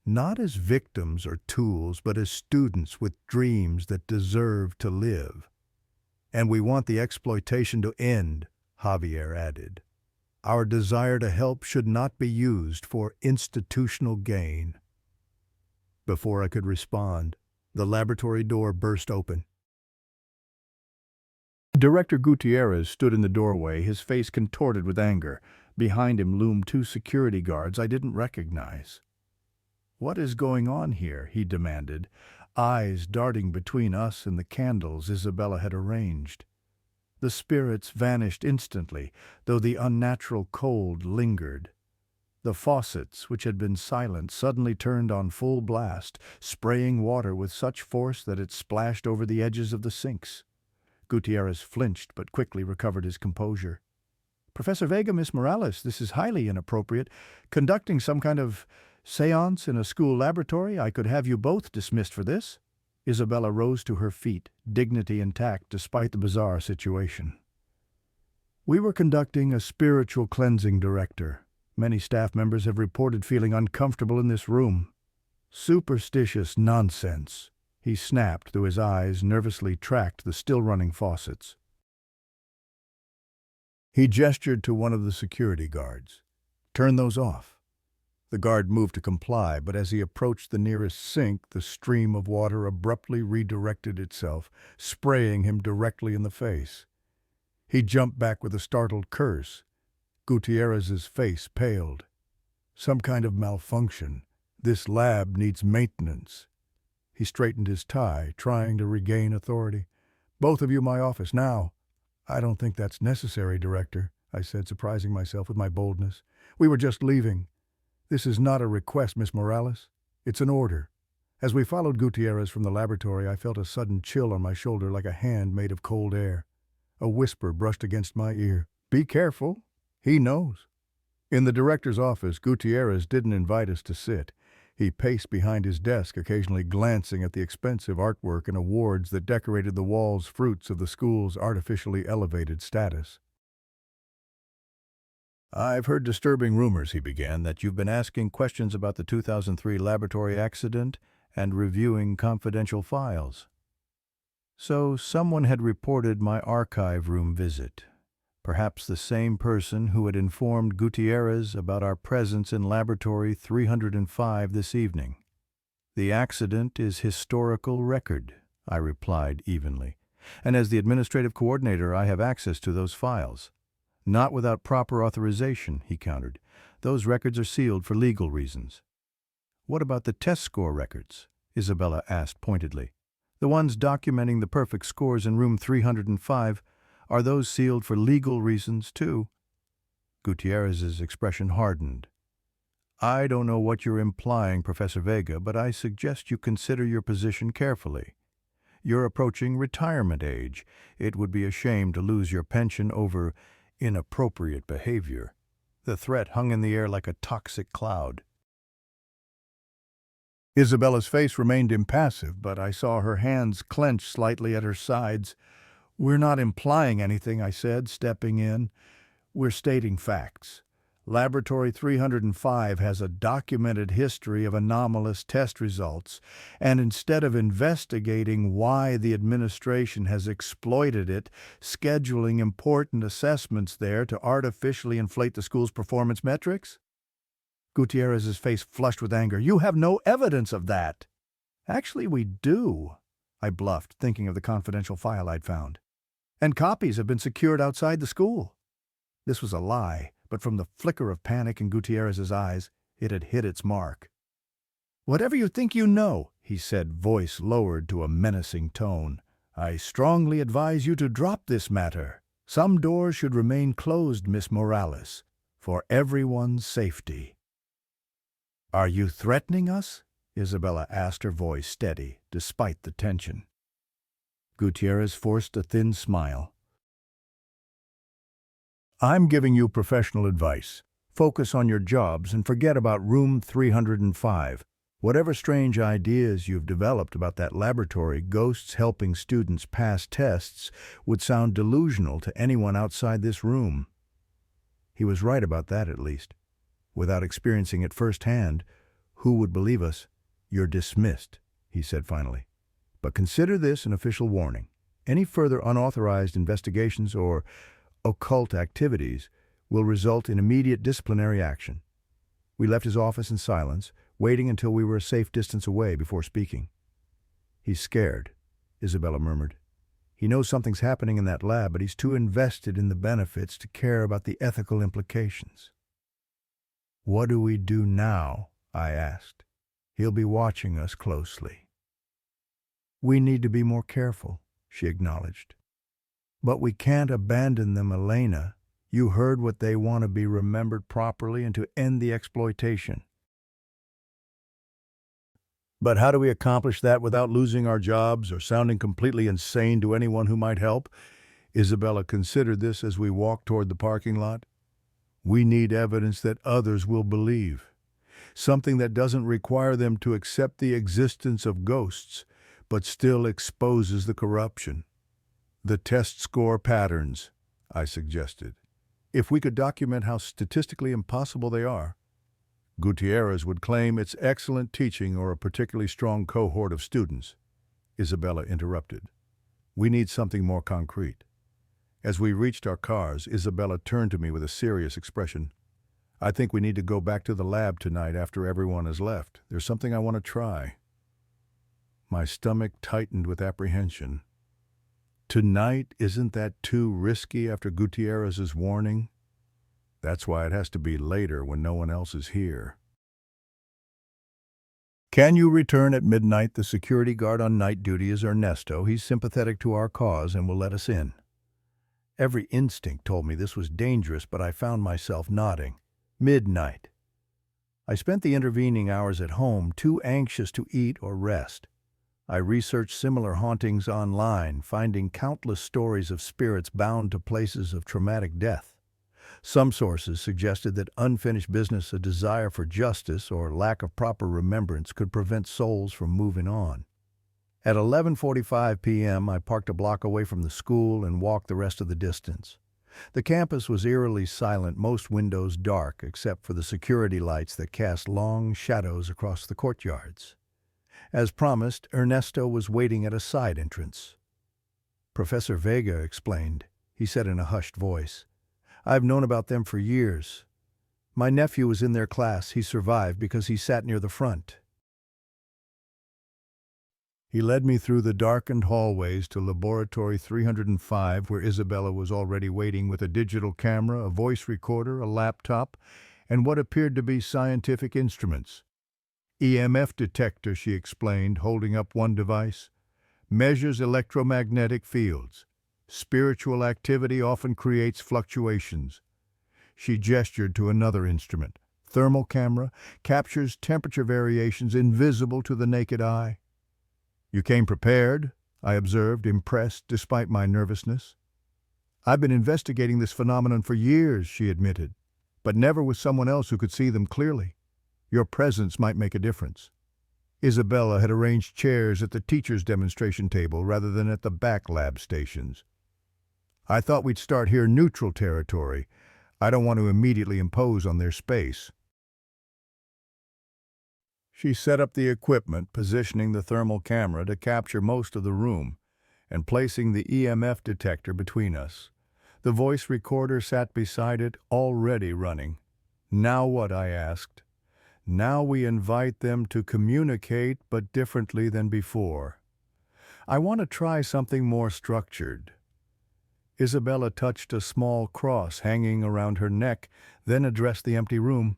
"Not as victims or tools, but as students with dreams that deserve to live." "And we want the exploitation to end," Javier added. "Our desire to help should not be used for institutional gain." Before I could respond, the laboratory door burst open. Director Gutierrez stood in the doorway, his face contorted with anger. Behind him loomed 2 security guards I didn't recognize. "What is going on here?" he demanded, eyes darting between us and the candles Isabella had arranged. The spirits vanished instantly, though the unnatural cold lingered. The faucets, which had been silent, suddenly turned on full blast, spraying water with such force that it splashed over the edges of the sinks. Gutierrez flinched but quickly recovered his composure. "Professor Vega, Miss Morales, this is highly inappropriate. Conducting some kind of seance in a school laboratory. I could have you both dismissed for this." Isabella rose to her feet, dignity intact despite the bizarre situation. "We were conducting a spiritual cleansing, Director. Many staff members have reported feeling uncomfortable in this room." "Superstitious nonsense," he snapped, through his eyes nervously tracked the still-running faucets. He gestured to one of the security guards. "Turn those off." The guard moved to comply, but as he approached the nearest sink, the stream of water abruptly redirected itself, spraying him directly in the face. He jumped back with a startled curse. Gutierrez's face paled. "Some kind of malfunction. This lab needs maintenance." He straightened his tie, trying to regain authority. "Both of you my office, now." "I don't think that's necessary, Director," I said, surprising myself with my boldness. "We were just leaving." "This is not a request, Miss Morales. It's an order." As we followed Gutierrez from the laboratory, I felt a sudden chill on my shoulder like a hand made of cold air. A whisper brushed against my ear. "Be careful. He knows." In the director's office, Gutierrez didn't invite us to sit. He paced behind his desk, occasionally glancing at the expensive artwork and awards that decorated the walls, fruits of the school's artificially elevated status. "I've heard disturbing rumors," he began, "that you've been asking questions about the 2003 laboratory accident and reviewing confidential files." So someone had reported my archive room visit. Perhaps the same person who had informed Gutierrez about our presence in Laboratory 305 this evening. "The accident is historical record," I replied evenly, "and as the administrative coordinator I have access to those files." "Not without proper authorization," he countered. "Those records are sealed for legal reasons." "What about the test score records?" Isabella asked pointedly. "The ones documenting the perfect scores in room 305, are those sealed for legal reasons, too?" Gutierrez's expression hardened. "I don't know what you're implying, Professor Vega, but I suggest you consider your position carefully. You're approaching retirement age. It would be a shame to lose your pension over inappropriate behavior." The threat hung in the air like a toxic cloud. Isabella's face remained impassive, but I saw her hands clench slightly at her sides. "We're not implying anything," I said, stepping in. "We're stating facts. Laboratory 305 has a documented history of anomalous test results, and instead of investigating why the administration has exploited it, scheduling important assessments there to artificially inflate the school's performance metrics? Gutierrez's face flushed with anger. You have no evidence of that. Actually, we do, I bluffed, thinking of the confidential file I'd found. And copies have been secured outside the school. This was a lie, but from the flicker of panic in Gutierrez's eyes, it had hit its mark. Whatever you think you know, he said, voice lowered to a menacing tone, I strongly advise you to drop this matter. Some doors should remain closed, Miss Morales, for everyone's safety. Are you threatening us? Isabella asked, her voice steady, despite the tension. Gutierrez forced a thin smile. I'm giving you professional advice. Focus on your jobs and forget about room 305. Whatever strange ideas you've developed about that laboratory, ghosts helping students pass tests, would sound delusional to anyone outside this room. He was right about that, at least. Without experiencing it firsthand, who would believe us? You're dismissed, he said finally. But consider this an official warning. Any further unauthorized investigations or occult activities will result in immediate disciplinary action. We left his office in silence, waiting until we were a safe distance away before speaking. He's scared, Isabella murmured. He knows something's happening in that lab, but he's too invested in the benefits to care about the ethical implications. What do we do now? I asked. He'll be watching us closely. We need to be more careful, she acknowledged. But we can't abandon them, Elena. You heard what they want to be remembered properly and to end the exploitation. But how do we accomplish that without losing our jobs or sounding completely insane to anyone who might help? Isabella considered this as we walked toward the parking lot. We need evidence that others will believe. Something that doesn't require them to accept the existence of ghosts, but still exposes the corruption. The test score patterns, I suggested. If we could document how statistically impossible they are, Gutierrez would claim it's excellent teaching or a particularly strong cohort of students. Isabella interrupted. We need something more concrete. As we reached our cars, Isabella turned to me with a serious expression. I think we need to go back to the lab tonight after everyone has left. There's something I want to try. My stomach tightened with apprehension. Tonight, isn't that too risky after Gutierrez's warning? That's why it has to be later when no one else is here. Can you return at midnight? The security guard on night duty is Ernesto. He's sympathetic to our cause and will let us in. Every instinct told me this was dangerous, but I found myself nodding. Midnight. I spent the intervening hours at home, too anxious to eat or rest. I researched similar hauntings online, finding countless stories of spirits bound to places of traumatic death. Some sources suggested that unfinished business, a desire for justice, or lack of proper remembrance could prevent souls from moving on. At 11:45 p.m., I parked a block away from the school and walked the rest of the distance. The campus was eerily silent, most windows dark, except for the security lights that cast long shadows across the courtyards. As promised, Ernesto was waiting at a side entrance. Professor Vega explained, he said in a hushed voice. I've known about them for years. My nephew was in their class. He survived because he sat near the front. He led me through the darkened hallways to Laboratory 305, where Isabella was already waiting with a digital camera, a voice recorder, a laptop, and what appeared to be scientific instruments. EMF detector, she explained, holding up one device. Measures electromagnetic fields. Spiritual activity often creates fluctuations. She gestured to another instrument. Thermal camera captures temperature variations invisible to the naked eye. You came prepared, I observed, impressed despite my nervousness. I've been investigating this phenomenon for years, she admitted, but never with someone else who could see them clearly. Your presence might make a difference. Isabella had arranged chairs at the teacher's demonstration table rather than at the back lab stations. I thought we'd start here neutral territory. I don't want to immediately impose on their space. She set up the equipment, positioning the thermal camera to capture most of the room, and placing the EMF detector between us. The voice recorder sat beside it, already running. Now what? I asked. Now we invite them to communicate, but differently than before. I want to try something more structured. Isabella touched a small cross hanging around her neck, then addressed the empty room.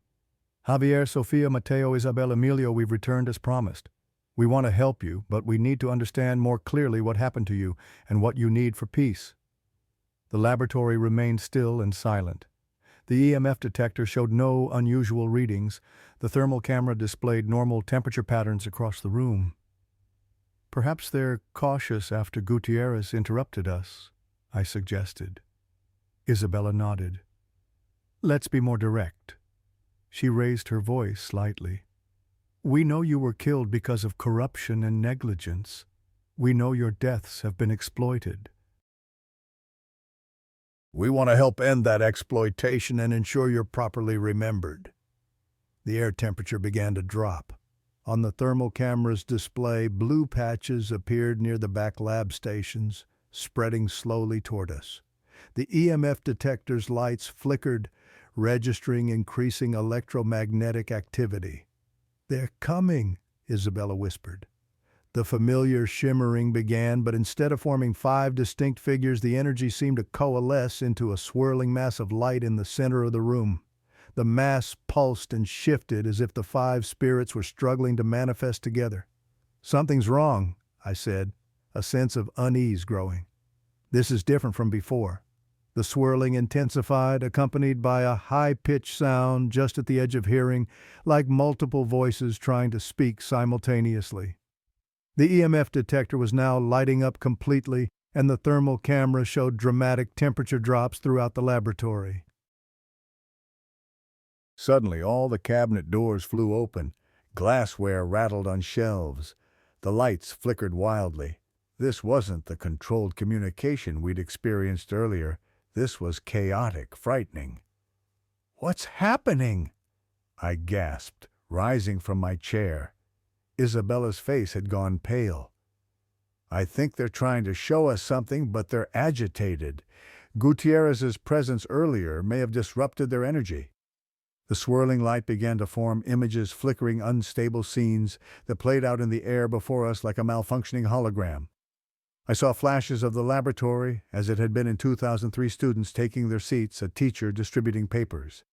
Javier, Sofia, Mateo, Isabel, Emilio, we've returned as promised. We want to help you, but we need to understand more clearly what happened to you and what you need for peace. The laboratory remained still and silent. The EMF detector showed no unusual readings. The thermal camera displayed normal temperature patterns across the room. Perhaps they're cautious after Gutierrez interrupted us, I suggested. Isabella nodded. Let's be more direct. She raised her voice slightly. We know you were killed because of corruption and negligence. We know your deaths have been exploited. We want to help end that exploitation and ensure you're properly remembered. The air temperature began to drop. On the thermal camera's display, blue patches appeared near the back lab stations, spreading slowly toward us. The EMF detector's lights flickered, registering increasing electromagnetic activity. They're coming, Isabella whispered. The familiar shimmering began, but instead of forming 5 distinct figures, the energy seemed to coalesce into a swirling mass of light in the center of the room. The mass pulsed and shifted as if the 5 spirits were struggling to manifest together. Something's wrong, I said, a sense of unease growing. This is different from before. The swirling intensified, accompanied by a high-pitched sound just at the edge of hearing, like multiple voices trying to speak simultaneously. The EMF detector was now lighting up completely, and the thermal camera showed dramatic temperature drops throughout the laboratory. Suddenly, all the cabinet doors flew open. Glassware rattled on shelves. The lights flickered wildly. This wasn't the controlled communication we'd experienced earlier. This was chaotic, frightening. What's happening? I gasped, rising from my chair. Isabella's face had gone pale. I think they're trying to show us something, but they're agitated. Gutierrez's presence earlier may have disrupted their energy. The swirling light began to form images, flickering unstable scenes that played out in the air before us like a malfunctioning hologram. I saw flashes of the laboratory, as it had been in 2003, students taking their seats, a teacher distributing papers.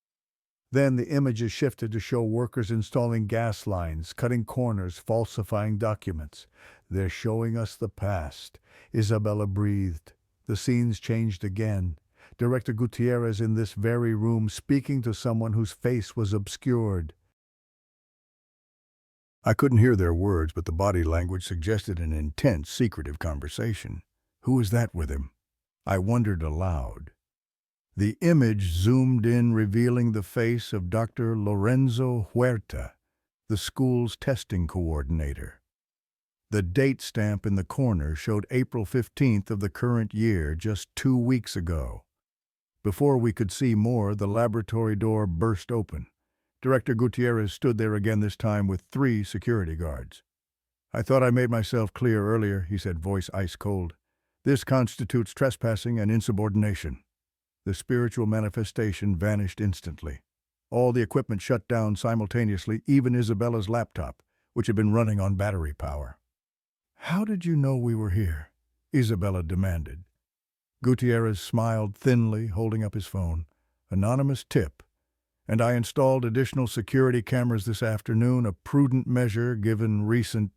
Then the images shifted to show workers installing gas lines, cutting corners, falsifying documents. They're showing us the past, Isabella breathed. The scenes changed again. Director Gutierrez in this very room speaking to someone whose face was obscured. I couldn't hear their words, but the body language suggested an intense, secretive conversation. Who was that with him? I wondered aloud. The image zoomed in, revealing the face of Dr. Lorenzo Huerta, the school's testing coordinator. The date stamp in the corner showed April 15th of the current year, just 2 weeks ago. Before we could see more, the laboratory door burst open. Director Gutierrez stood there again, this time with 3 security guards. I thought I made myself clear earlier, he said, voice ice cold. This constitutes trespassing and insubordination. The spiritual manifestation vanished instantly. All the equipment shut down simultaneously, even Isabella's laptop, which had been running on battery power. How did you know we were here? Isabella demanded. Gutierrez smiled thinly, holding up his phone. Anonymous tip. And I installed additional security cameras this afternoon, a prudent measure given recent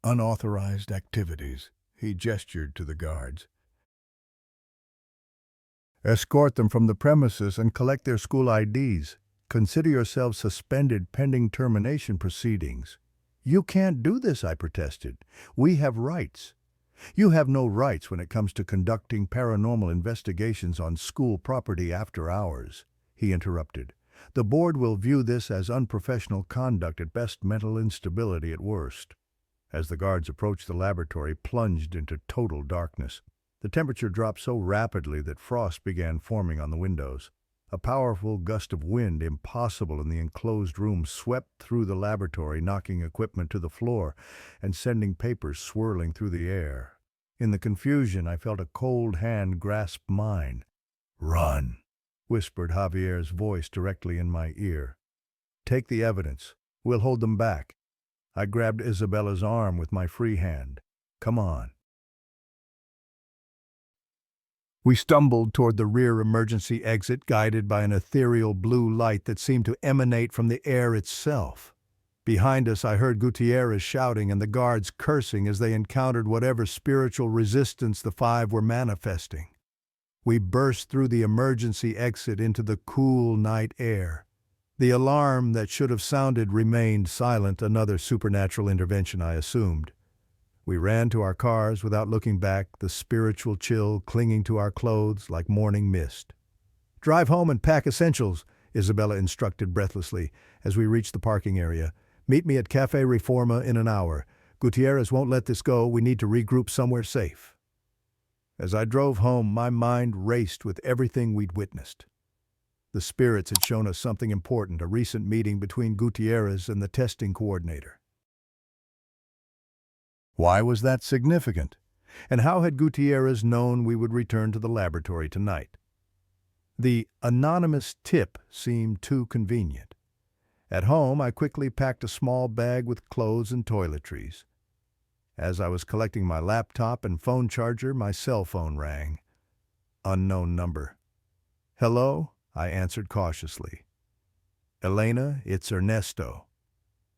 unauthorized activities. He gestured to the guards. Escort them from the premises and collect their school IDs. Consider yourselves suspended pending termination proceedings. You can't do this, I protested. We have rights. You have no rights when it comes to conducting paranormal investigations on school property after hours, he interrupted. The board will view this as unprofessional conduct at best, mental instability at worst. As the guards approached, the laboratory plunged into total darkness. The temperature dropped so rapidly that frost began forming on the windows. A powerful gust of wind, impossible in the enclosed room, swept through the laboratory, knocking equipment to the floor and sending papers swirling through the air. In the confusion, I felt a cold hand grasp mine. "Run," whispered Javier's voice directly in my ear. "Take the evidence. We'll hold them back." I grabbed Isabella's arm with my free hand. "Come on." We stumbled toward the rear emergency exit, guided by an ethereal blue light that seemed to emanate from the air itself. Behind us, I heard Gutierrez shouting and the guards cursing as they encountered whatever spiritual resistance the five were manifesting. We burst through the emergency exit into the cool night air. The alarm that should have sounded remained silent, another supernatural intervention, I assumed. We ran to our cars without looking back, the spiritual chill clinging to our clothes like morning mist. "Drive home and pack essentials," Isabella instructed breathlessly as we reached the parking area. "Meet me at Café Reforma in an hour. Gutierrez won't let this go. We need to regroup somewhere safe." As I drove home, my mind raced with everything we'd witnessed. The spirits had shown us something important, a recent meeting between Gutierrez and the testing coordinator. Why was that significant? And how had Gutierrez known we would return to the laboratory tonight? The anonymous tip seemed too convenient. At home, I quickly packed a small bag with clothes and toiletries. As I was collecting my laptop and phone charger, my cell phone rang. Unknown number. "Hello?" I answered cautiously. "Elena, it's Ernesto."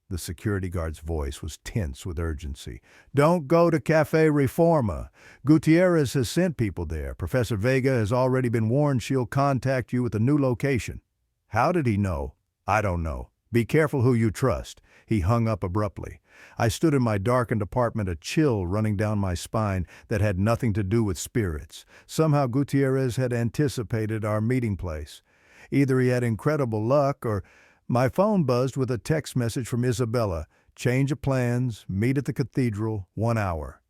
The security guard's voice was tense with urgency. "Don't go to Café Reforma. Gutierrez has sent people there. Professor Vega has already been warned she'll contact you with a new location." "How did he know?" "I don't know. Be careful who you trust." He hung up abruptly. I stood in my darkened apartment, a chill running down my spine that had nothing to do with spirits. Somehow Gutierrez had anticipated our meeting place. Either he had incredible luck, or my phone buzzed with a text message from Isabella. "Change of plans, meet at the cathedral, 1 hour."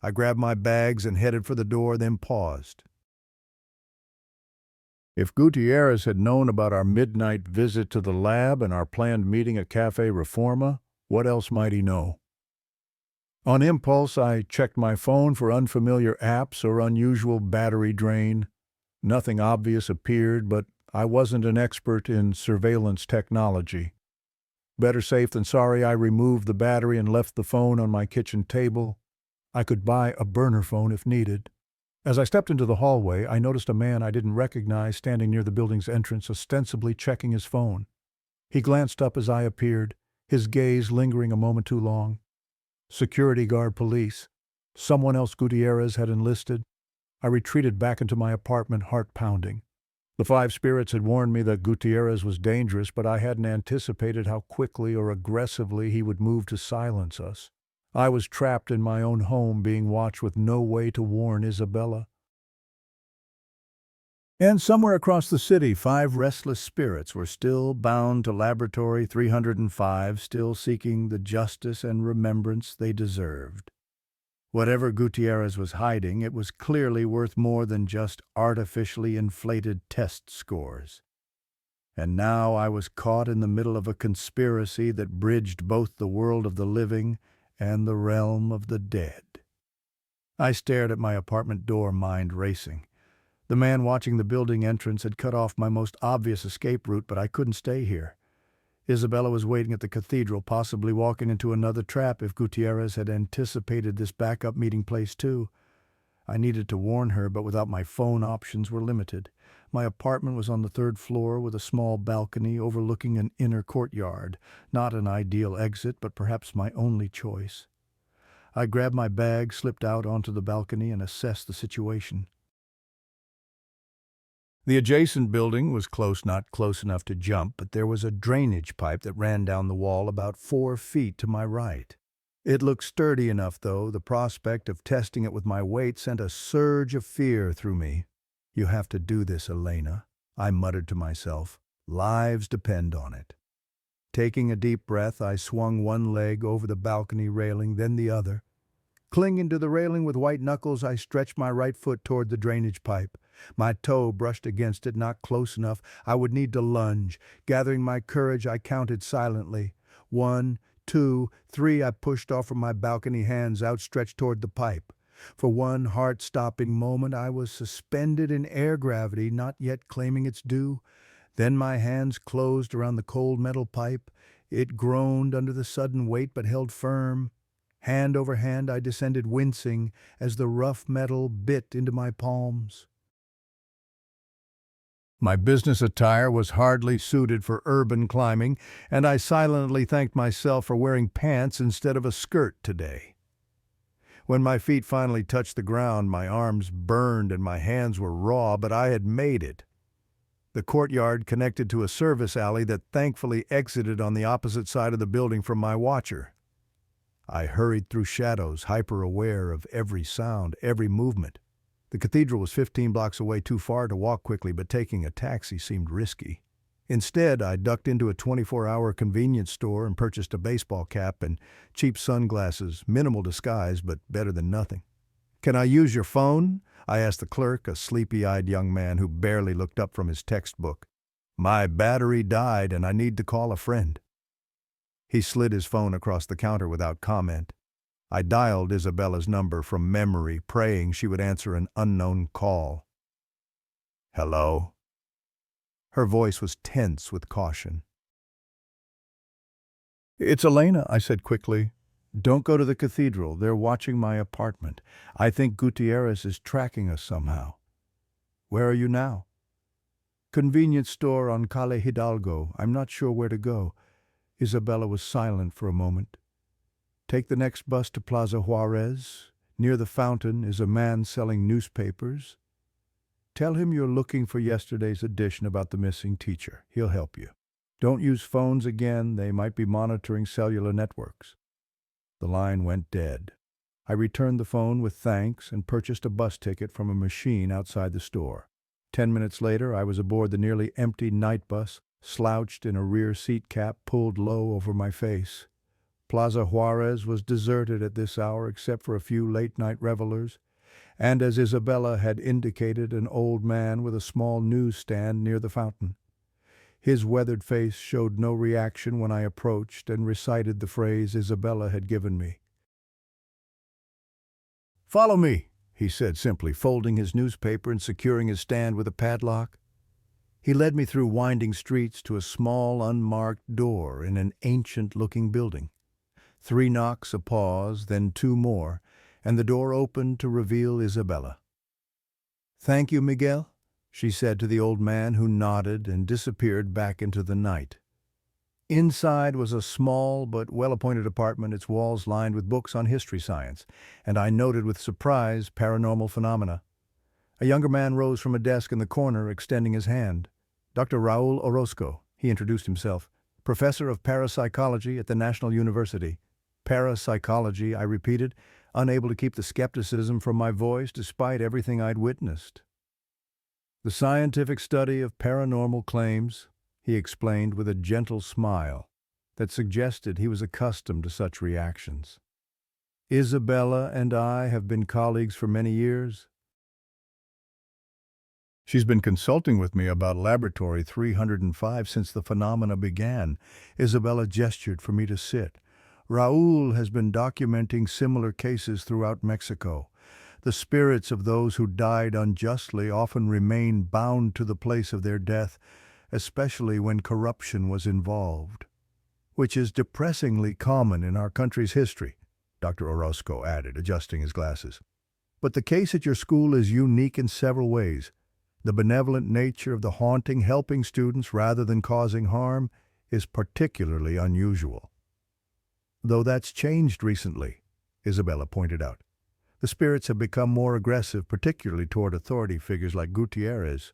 I grabbed my bags and headed for the door, then paused. If Gutierrez had known about our midnight visit to the lab and our planned meeting at Café Reforma, what else might he know? On impulse, I checked my phone for unfamiliar apps or unusual battery drain. Nothing obvious appeared, but I wasn't an expert in surveillance technology. Better safe than sorry, I removed the battery and left the phone on my kitchen table. I could buy a burner phone if needed. As I stepped into the hallway, I noticed a man I didn't recognize standing near the building's entrance, ostensibly checking his phone. He glanced up as I appeared, his gaze lingering a moment too long. Security guard police. Someone else Gutierrez had enlisted. I retreated back into my apartment, heart pounding. The five spirits had warned me that Gutierrez was dangerous, but I hadn't anticipated how quickly or aggressively he would move to silence us. I was trapped in my own home, being watched with no way to warn Isabella. And somewhere across the city, 5 restless spirits were still bound to Laboratory 305, still seeking the justice and remembrance they deserved. Whatever Gutierrez was hiding, it was clearly worth more than just artificially inflated test scores. And now I was caught in the middle of a conspiracy that bridged both the world of the living and the realm of the dead. I stared at my apartment door, mind racing. The man watching the building entrance had cut off my most obvious escape route, but I couldn't stay here. Isabella was waiting at the cathedral, possibly walking into another trap if Gutierrez had anticipated this backup meeting place too. I needed to warn her, but without my phone, options were limited. My apartment was on the 3rd floor with a small balcony overlooking an inner courtyard. Not an ideal exit, but perhaps my only choice. I grabbed my bag, slipped out onto the balcony, and assessed the situation. The adjacent building was not close enough to jump, but there was a drainage pipe that ran down the wall about 4 feet to my right. It looked sturdy enough, though. The prospect of testing it with my weight sent a surge of fear through me. "You have to do this, Elena," I muttered to myself. "Lives depend on it." Taking a deep breath, I swung one leg over the balcony railing, then the other. Clinging to the railing with white knuckles, I stretched my right foot toward the drainage pipe. My toe brushed against it, not close enough. I would need to lunge. Gathering my courage, I counted silently. 1, 2, 3, I pushed off from my balcony, hands outstretched toward the pipe. For one heart-stopping moment, I was suspended in air gravity, not yet claiming its due. Then my hands closed around the cold metal pipe. It groaned under the sudden weight, but held firm. Hand over hand, I descended, wincing as the rough metal bit into my palms. My business attire was hardly suited for urban climbing, and I silently thanked myself for wearing pants instead of a skirt today. When my feet finally touched the ground, my arms burned and my hands were raw, but I had made it. The courtyard connected to a service alley that thankfully exited on the opposite side of the building from my watcher. I hurried through shadows, hyper-aware of every sound, every movement. The cathedral was 15 blocks away, too far to walk quickly, but taking a taxi seemed risky. Instead, I ducked into a 24-hour convenience store and purchased a baseball cap and cheap sunglasses, minimal disguise, but better than nothing. "Can I use your phone?" I asked the clerk, a sleepy-eyed young man who barely looked up from his textbook. "My battery died and I need to call a friend." He slid his phone across the counter without comment. I dialed Isabella's number from memory, praying she would answer an unknown call. "Hello?" Her voice was tense with caution. "It's Elena," I said quickly. "Don't go to the cathedral. They're watching my apartment. I think Gutierrez is tracking us somehow." "Where are you now?" "Convenience store on Calle Hidalgo. I'm not sure where to go." Isabella was silent for a moment. "Take the next bus to Plaza Juarez. Near the fountain is a man selling newspapers. Tell him you're looking for yesterday's edition about the missing teacher. He'll help you. Don't use phones again. They might be monitoring cellular networks." The line went dead. I returned the phone with thanks and purchased a bus ticket from a machine outside the store. 10 minutes later, I was aboard the nearly empty night bus, slouched in a rear seat cap pulled low over my face. Plaza Juarez was deserted at this hour except for a few late-night revelers, and as Isabella had indicated, an old man with a small newsstand near the fountain. His weathered face showed no reaction when I approached and recited the phrase Isabella had given me. "Follow me," he said simply, folding his newspaper and securing his stand with a padlock. He led me through winding streets to a small, unmarked door in an ancient-looking building. 3 knocks, a pause, then 2 more, and the door opened to reveal Isabella. "Thank you, Miguel," she said to the old man, who nodded and disappeared back into the night. Inside was a small but well-appointed apartment, its walls lined with books on history science, and I noted with surprise paranormal phenomena. A younger man rose from a desk in the corner, extending his hand. "Dr. Raul Orozco," he introduced himself, "professor of parapsychology at the National University." "Parapsychology," I repeated, unable to keep the skepticism from my voice despite everything I'd witnessed. "The scientific study of paranormal claims," he explained with a gentle smile that suggested he was accustomed to such reactions. "Isabella and I have been colleagues for many years. She's been consulting with me about Laboratory 305 since the phenomena began." Isabella gestured for me to sit. "Raul has been documenting similar cases throughout Mexico. The spirits of those who died unjustly often remain bound to the place of their death, especially when corruption was involved, which is depressingly common in our country's history," Dr. Orozco added, adjusting his glasses. "But the case at your school is unique in several ways. The benevolent nature of the haunting helping students rather than causing harm is particularly unusual." "Though that's changed recently," Isabella pointed out. "The spirits have become more aggressive, particularly toward authority figures like Gutierrez."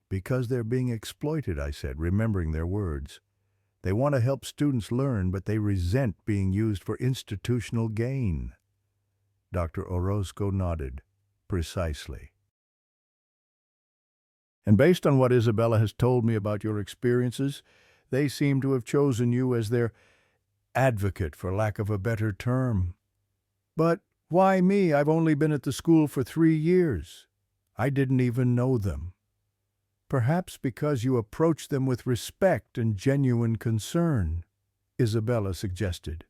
"Because they're being exploited," I said, remembering their words. "They want to help students learn, but they resent being used for institutional gain." Dr. Orozco nodded. "Precisely." "And based on what Isabella has told me about your experiences, they seem to have chosen you as their advocate, for lack of a better term." "But why me? I've only been at the school for 3 years." I didn't even know them. Perhaps because you approached them with respect and genuine concern, Isabella suggested.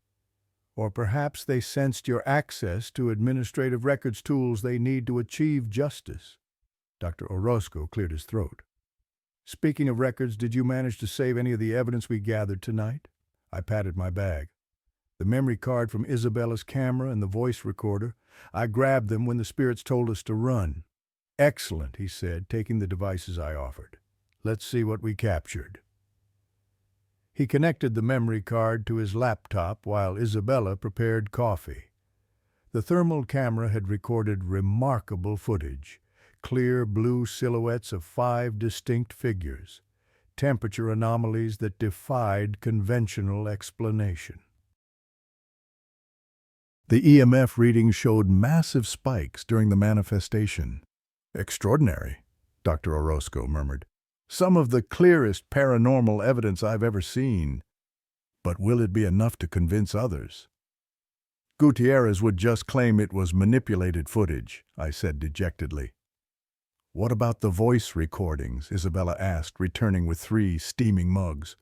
Or perhaps they sensed your access to administrative records tools they need to achieve justice. Dr. Orozco cleared his throat. Speaking of records, did you manage to save any of the evidence we gathered tonight? I patted my bag. The memory card from Isabella's camera and the voice recorder. I grabbed them when the spirits told us to run. Excellent, he said, taking the devices I offered. Let's see what we captured. He connected the memory card to his laptop while Isabella prepared coffee. The thermal camera had recorded remarkable footage, clear blue silhouettes of 5 distinct figures, temperature anomalies that defied conventional explanation. The EMF readings showed massive spikes during the manifestation. Extraordinary, Dr. Orozco murmured. Some of the clearest paranormal evidence I've ever seen. But will it be enough to convince others? Gutierrez would just claim it was manipulated footage, I said dejectedly. What about the voice recordings? Isabella asked, returning with 3 steaming mugs.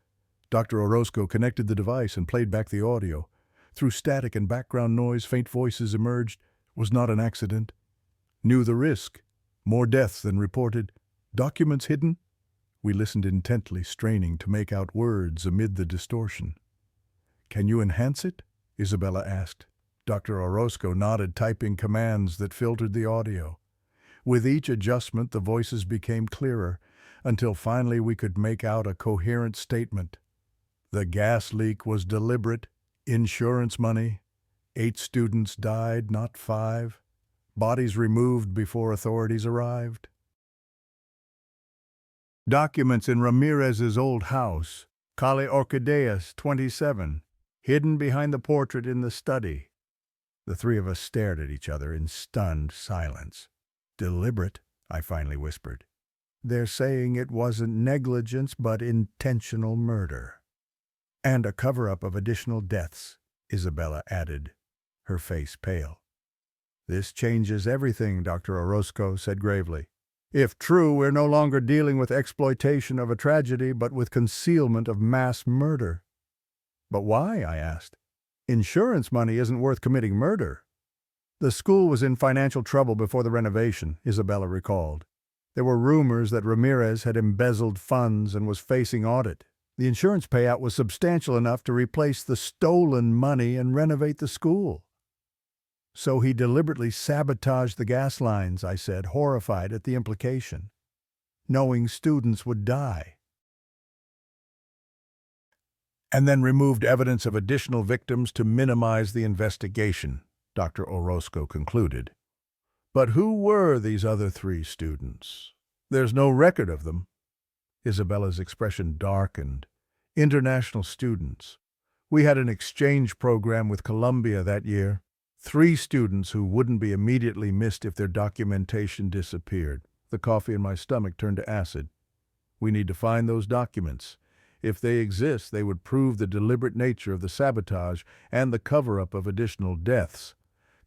Dr. Orozco connected the device and played back the audio. Through static and background noise, faint voices emerged. Was not an accident. Knew the risk. More deaths than reported. Documents hidden. We listened intently, straining to make out words amid the distortion. Can you enhance it? Isabella asked. Dr. Orozco nodded, typing commands that filtered the audio. With each adjustment, the voices became clearer, until finally we could make out a coherent statement. The gas leak was deliberate. Insurance money. 8 students died, not 5. Bodies removed before authorities arrived. Documents in Ramírez's old house, Calle Orquídeas, 27, hidden behind the portrait in the study. The 3 of us stared at each other in stunned silence. Deliberate, I finally whispered. They're saying it wasn't negligence but intentional murder. And a cover-up of additional deaths, Isabella added, her face pale. This changes everything, Dr. Orozco said gravely. If true, we're no longer dealing with exploitation of a tragedy, but with concealment of mass murder. But why? I asked. Insurance money isn't worth committing murder. The school was in financial trouble before the renovation, Isabella recalled. There were rumors that Ramírez had embezzled funds and was facing audit. The insurance payout was substantial enough to replace the stolen money and renovate the school. So he deliberately sabotaged the gas lines, I said, horrified at the implication, knowing students would die. And then removed evidence of additional victims to minimize the investigation, Dr. Orozco concluded. But who were these other 3 students? There's no record of them. Isabella's expression darkened. International students. We had an exchange program with Colombia that year. 3 students who wouldn't be immediately missed if their documentation disappeared. The coffee in my stomach turned to acid. We need to find those documents. If they exist, they would prove the deliberate nature of the sabotage and the cover-up of additional deaths.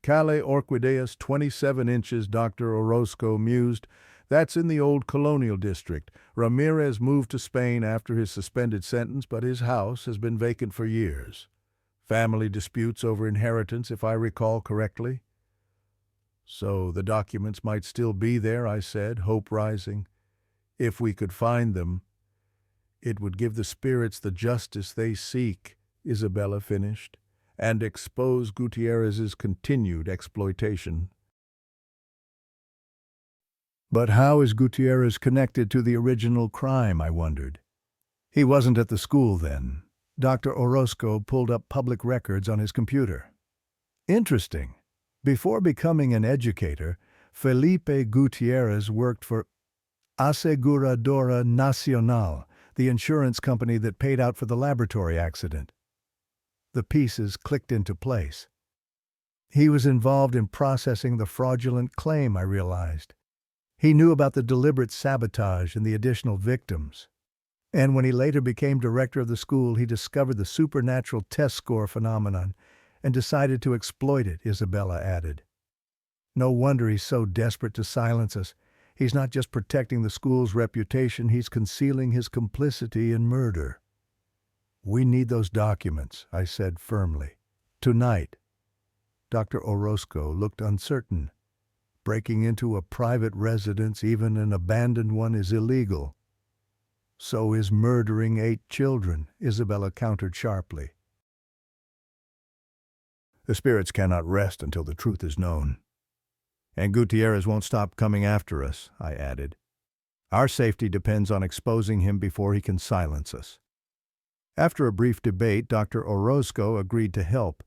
Calle Orquídeas, 27 inches, Dr. Orozco mused. That's in the old colonial district. Ramírez moved to Spain after his suspended sentence, but his house has been vacant for years. Family disputes over inheritance, if I recall correctly. So the documents might still be there, I said, hope rising. If we could find them, it would give the spirits the justice they seek, Isabella finished, and expose Gutierrez's continued exploitation. But how is Gutierrez connected to the original crime, I wondered. He wasn't at the school then. Dr. Orozco pulled up public records on his computer. Interesting. Before becoming an educator, Felipe Gutiérrez worked for Aseguradora Nacional, the insurance company that paid out for the laboratory accident. The pieces clicked into place. He was involved in processing the fraudulent claim, I realized. He knew about the deliberate sabotage and the additional victims. And when he later became director of the school, he discovered the supernatural test score phenomenon and decided to exploit it, Isabella added. No wonder he's so desperate to silence us. He's not just protecting the school's reputation, he's concealing his complicity in murder. We need those documents, I said firmly. Tonight. Dr. Orozco looked uncertain. Breaking into a private residence, even an abandoned one, is illegal. So is murdering 8 children, Isabella countered sharply. The spirits cannot rest until the truth is known. And Gutierrez won't stop coming after us, I added. Our safety depends on exposing him before he can silence us. After a brief debate, Dr. Orozco agreed to help.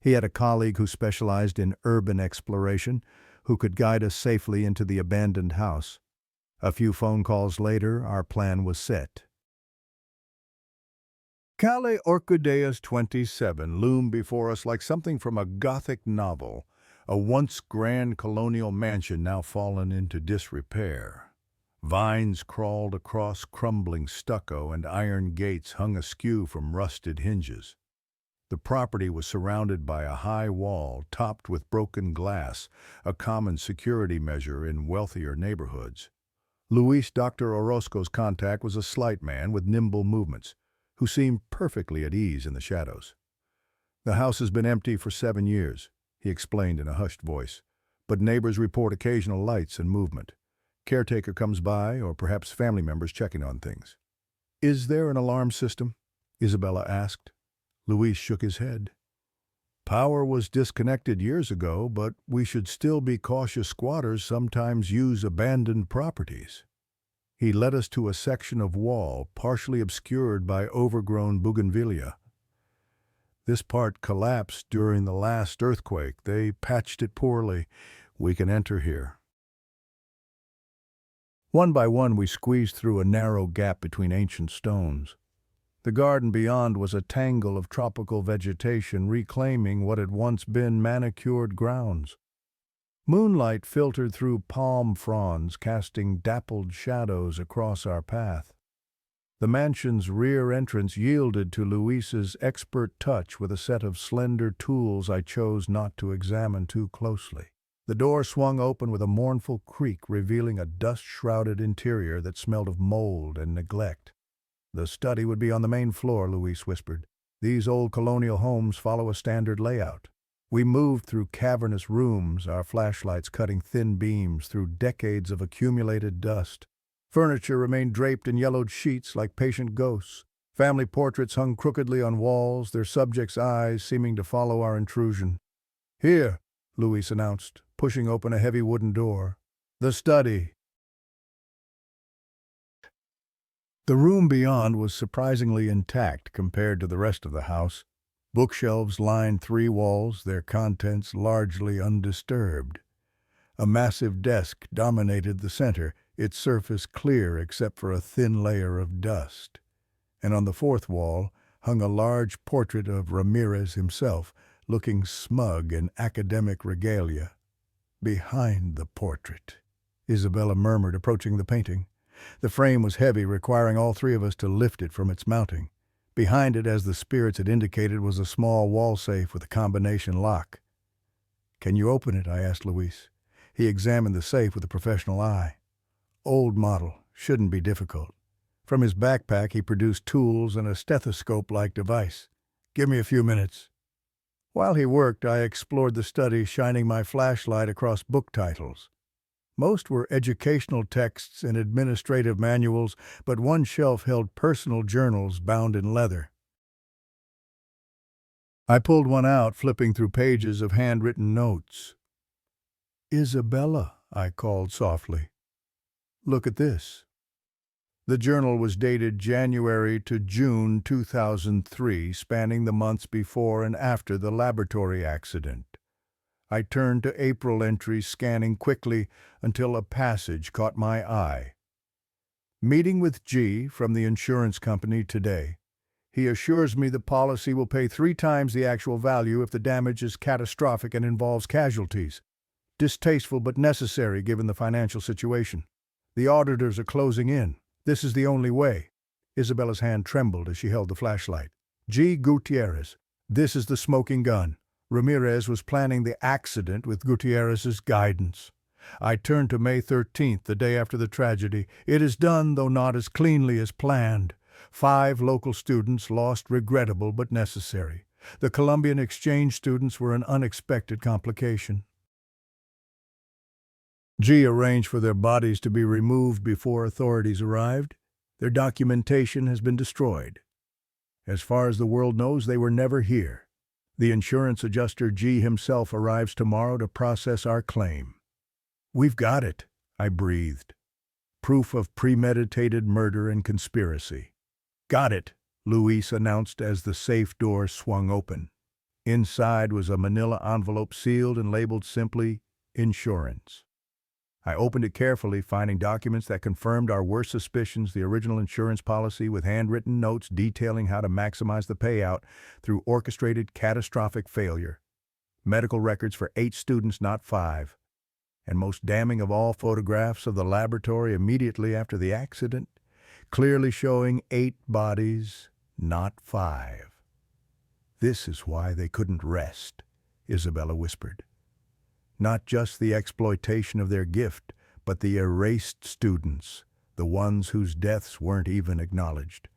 He had a colleague who specialized in urban exploration, who could guide us safely into the abandoned house. A few phone calls later, our plan was set. Calle Orchideas 27 loomed before us like something from a Gothic novel, a once grand colonial mansion now fallen into disrepair. Vines crawled across crumbling stucco and iron gates hung askew from rusted hinges. The property was surrounded by a high wall topped with broken glass, a common security measure in wealthier neighborhoods. Luis, Dr. Orozco's contact, was a slight man with nimble movements, who seemed perfectly at ease in the shadows. The house has been empty for 7 years, he explained in a hushed voice, but neighbors report occasional lights and movement. Caretaker comes by, or perhaps family members checking on things. Is there an alarm system? Isabella asked. Luis shook his head. Power was disconnected years ago, but we should still be cautious. Squatters sometimes use abandoned properties. He led us to a section of wall partially obscured by overgrown bougainvillea. This part collapsed during the last earthquake. They patched it poorly. We can enter here. One by one we squeezed through a narrow gap between ancient stones. The garden beyond was a tangle of tropical vegetation reclaiming what had once been manicured grounds. Moonlight filtered through palm fronds, casting dappled shadows across our path. The mansion's rear entrance yielded to Luis's expert touch with a set of slender tools I chose not to examine too closely. The door swung open with a mournful creak, revealing a dust-shrouded interior that smelled of mold and neglect. The study would be on the main floor, Luis whispered. These old colonial homes follow a standard layout. We moved through cavernous rooms, our flashlights cutting thin beams through decades of accumulated dust. Furniture remained draped in yellowed sheets like patient ghosts. Family portraits hung crookedly on walls, their subjects' eyes seeming to follow our intrusion. Here, Luis announced, pushing open a heavy wooden door. The study. The room beyond was surprisingly intact compared to the rest of the house. Bookshelves lined 3 walls, their contents largely undisturbed. A massive desk dominated the center, its surface clear except for a thin layer of dust. And on the 4th wall hung a large portrait of Ramírez himself, looking smug in academic regalia. Behind the portrait, Isabella murmured, approaching the painting. The frame was heavy, requiring all 3 of us to lift it from its mounting. Behind it, as the spirits had indicated, was a small wall safe with a combination lock. Can you open it? I asked Luis. He examined the safe with a professional eye. Old model, shouldn't be difficult. From his backpack he produced tools and a stethoscope-like device. Give me a few minutes. While he worked, I explored the study, shining my flashlight across book titles. Most were educational texts and administrative manuals, but one shelf held personal journals bound in leather. I pulled one out, flipping through pages of handwritten notes. Isabella, I called softly. Look at this. The journal was dated January to June 2003, spanning the months before and after the laboratory accident. I turned to April entries, scanning quickly until a passage caught my eye. Meeting with G from the insurance company today. He assures me the policy will pay 3 times the actual value if the damage is catastrophic and involves casualties. Distasteful but necessary given the financial situation. The auditors are closing in. This is the only way. Isabella's hand trembled as she held the flashlight. G. Gutierrez. This is the smoking gun. Ramírez was planning the accident with Gutierrez's guidance. I turned to May 13th, the day after the tragedy. It is done, though not as cleanly as planned. 5 local students lost, regrettable but necessary. The Colombian exchange students were an unexpected complication. G arranged for their bodies to be removed before authorities arrived. Their documentation has been destroyed. As far as the world knows, they were never here. The insurance adjuster G himself arrives tomorrow to process our claim. We've got it, I breathed. Proof of premeditated murder and conspiracy. Got it, Luis announced as the safe door swung open. Inside was a manila envelope sealed and labeled simply, Insurance. I opened it carefully, finding documents that confirmed our worst suspicions, the original insurance policy with handwritten notes detailing how to maximize the payout through orchestrated catastrophic failure, medical records for 8 students, not 5, and most damning of all, photographs of the laboratory immediately after the accident, clearly showing 8 bodies, not 5. This is why they couldn't rest, Isabella whispered. Not just the exploitation of their gift, but the erased students, the ones whose deaths weren't even acknowledged.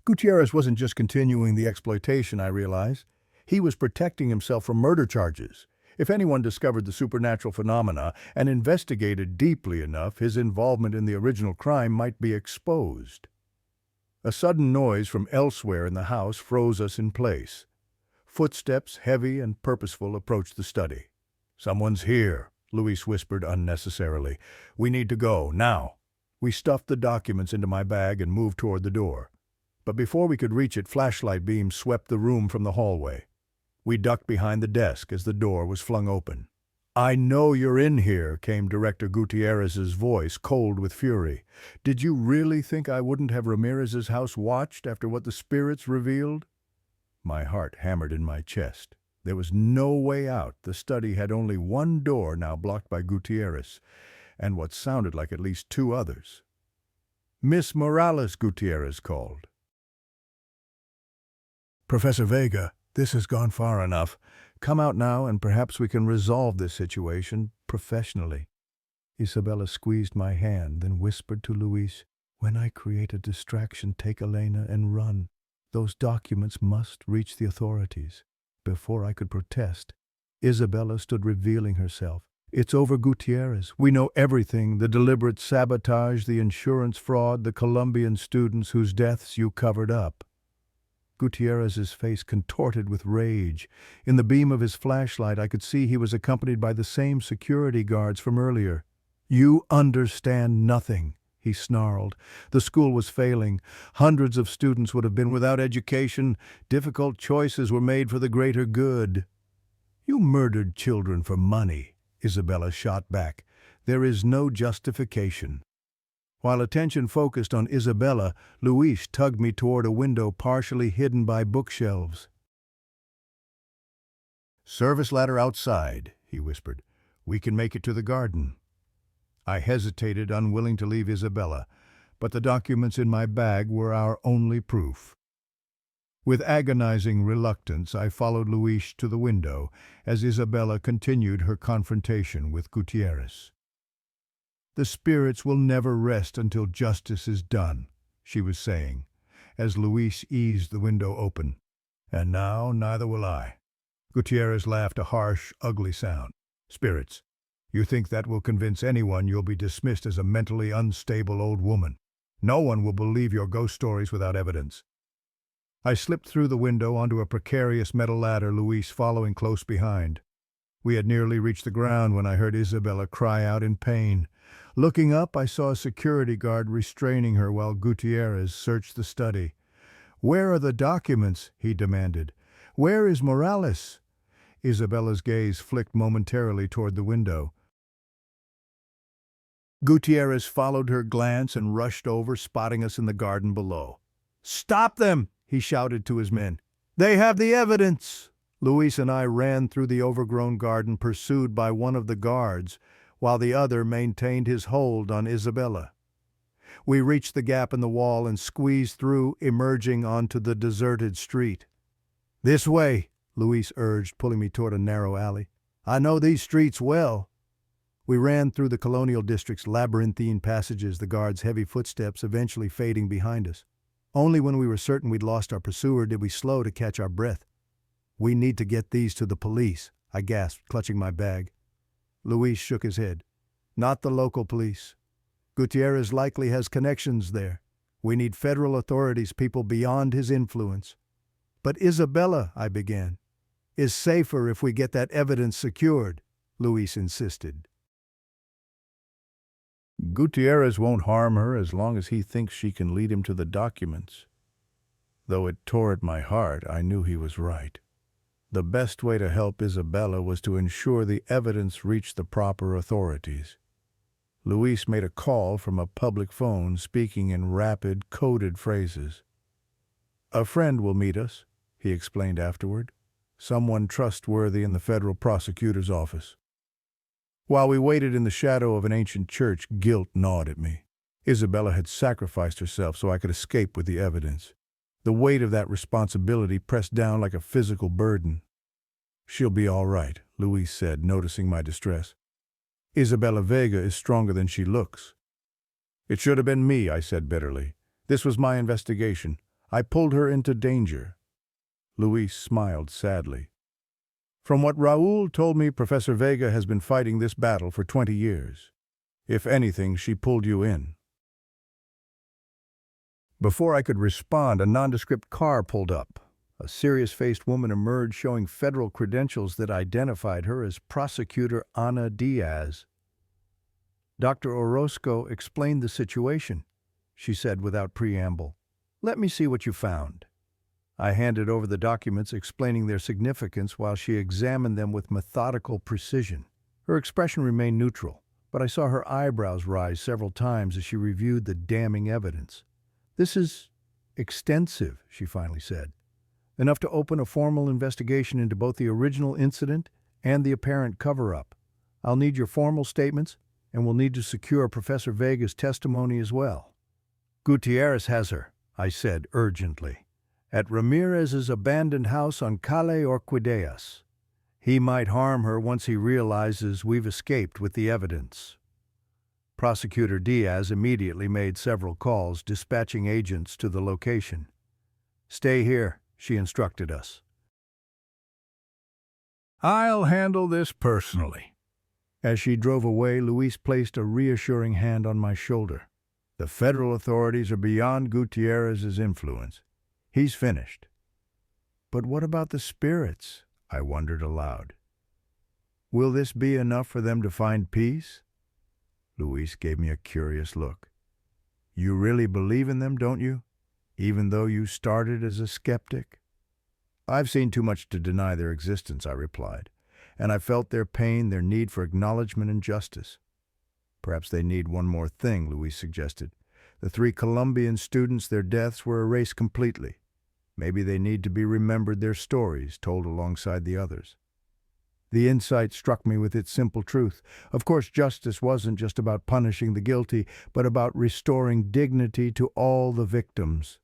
Gutierrez wasn't just continuing the exploitation, I realized. He was protecting himself from murder charges. If anyone discovered the supernatural phenomena and investigated deeply enough, his involvement in the original crime might be exposed. A sudden noise from elsewhere in the house froze us in place. Footsteps, heavy and purposeful, approached the study. "Someone's here," Luis whispered unnecessarily. "We need to go, now." We stuffed the documents into my bag and moved toward the door. But before we could reach it, flashlight beams swept the room from the hallway. We ducked behind the desk as the door was flung open. "I know you're in here," came Director Gutierrez's voice, cold with fury. "Did you really think I wouldn't have Ramírez's house watched after what the spirits revealed?" My heart hammered in my chest. There was no way out. The study had only one door, now blocked by Gutierrez, and what sounded like at least 2 others. "Miss Morales," Gutierrez called. "Professor Vega, this has gone far enough. Come out now and perhaps we can resolve this situation professionally." Isabella squeezed my hand, then whispered to Luis, "When I create a distraction, take Elena and run. Those documents must reach the authorities." Before I could protest, Isabella stood revealing herself. "It's over, Gutierrez. We know everything, the deliberate sabotage, the insurance fraud, the Colombian students whose deaths you covered up." Gutierrez's face contorted with rage. In the beam of his flashlight, I could see he was accompanied by the same security guards from earlier. "You understand nothing," he snarled. "The school was failing. Hundreds of students would have been without education. Difficult choices were made for the greater good." "You murdered children for money," Isabella shot back. "There is no justification." While attention focused on Isabella, Luis tugged me toward a window partially hidden by bookshelves. "Service ladder outside," he whispered. "We can make it to the garden." I hesitated, unwilling to leave Isabella, but the documents in my bag were our only proof. With agonizing reluctance, I followed Luis to the window as Isabella continued her confrontation with Gutierrez. "The spirits will never rest until justice is done," she was saying, as Luis eased the window open. "And now neither will I." Gutierrez laughed a harsh, ugly sound. "Spirits. You think that will convince anyone you'll be dismissed as a mentally unstable old woman. No one will believe your ghost stories without evidence." I slipped through the window onto a precarious metal ladder, Luis following close behind. We had nearly reached the ground when I heard Isabella cry out in pain. Looking up, I saw a security guard restraining her while Gutierrez searched the study. "Where are the documents?" he demanded. "Where is Morales?" Isabella's gaze flicked momentarily toward the window. Gutierrez followed her glance and rushed over, spotting us in the garden below. "Stop them!" he shouted to his men. "They have the evidence!" Luis and I ran through the overgrown garden, pursued by one of the guards, while the other maintained his hold on Isabella. We reached the gap in the wall and squeezed through, emerging onto the deserted street. "This way," Luis urged, pulling me toward a narrow alley. I know these streets well." We ran through the colonial district's labyrinthine passages, the guards' heavy footsteps eventually fading behind us. Only when we were certain we'd lost our pursuer did we slow to catch our breath. "We need to get these to the police," I gasped, clutching my bag. Luis shook his head. "Not the local police. Gutierrez likely has connections there. We need federal authorities, people beyond his influence." "But Isabella," I began, "is safer if we get that evidence secured," Luis insisted. "Gutierrez won't harm her as long as he thinks she can lead him to the documents." Though it tore at my heart, I knew he was right. The best way to help Isabella was to ensure the evidence reached the proper authorities. Luis made a call from a public phone, speaking in rapid, coded phrases. "A friend will meet us," he explained afterward. "Someone trustworthy in the federal prosecutor's office." While we waited in the shadow of an ancient church, guilt gnawed at me. Isabella had sacrificed herself so I could escape with the evidence. The weight of that responsibility pressed down like a physical burden. "She'll be all right," Luis said, noticing my distress. "Isabella Vega is stronger than she looks." "It should have been me," I said bitterly. "This was my investigation. I pulled her into danger." Luis smiled sadly. "From what Raúl told me, Professor Vega has been fighting this battle for 20 years. If anything, she pulled you in." Before I could respond, a nondescript car pulled up. A serious-faced woman emerged showing federal credentials that identified her as Prosecutor Ana Diaz. "Dr. Orozco explained the situation," she said without preamble. "Let me see what you found." I handed over the documents explaining their significance while she examined them with methodical precision. Her expression remained neutral, but I saw her eyebrows rise several times as she reviewed the damning evidence. "This is extensive," she finally said. "Enough to open a formal investigation into both the original incident and the apparent cover-up. I'll need your formal statements, and we'll need to secure Professor Vega's testimony as well." "Gutierrez has her," I said urgently, "at Ramírez's abandoned house on Calle Orquídeas. He might harm her once he realizes we've escaped with the evidence." Prosecutor Diaz immediately made several calls, dispatching agents to the location. "Stay here," she instructed us. "I'll handle this personally." As she drove away, Luis placed a reassuring hand on my shoulder. "The federal authorities are beyond Gutierrez's influence. He's finished." "But what about the spirits?" I wondered aloud. "Will this be enough for them to find peace?" Luis gave me a curious look. "You really believe in them, don't you? Even though you started as a skeptic?" "I've seen too much to deny their existence," I replied, "and I felt their pain, their need for acknowledgement and justice." "Perhaps they need one more thing," Luis suggested. "The 3 Colombian students, their deaths were erased completely. Maybe they need to be remembered, their stories told alongside the others." The insight struck me with its simple truth. Of course, justice wasn't just about punishing the guilty, but about restoring dignity to all the victims.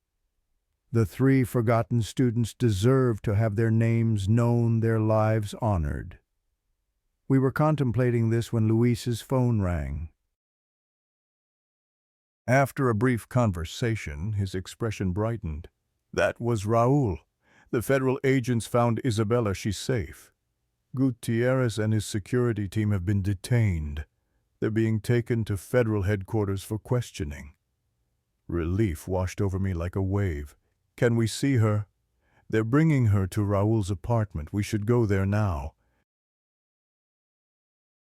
The 3 forgotten students deserved to have their names known, their lives honored. We were contemplating this when Luis's phone rang. After a brief conversation, his expression brightened. "That was Raúl. The federal agents found Isabella. She's safe. Gutierrez and his security team have been detained. They're being taken to federal headquarters for questioning." Relief washed over me like a wave. "Can we see her?" "They're bringing her to Raúl's apartment. We should go there now."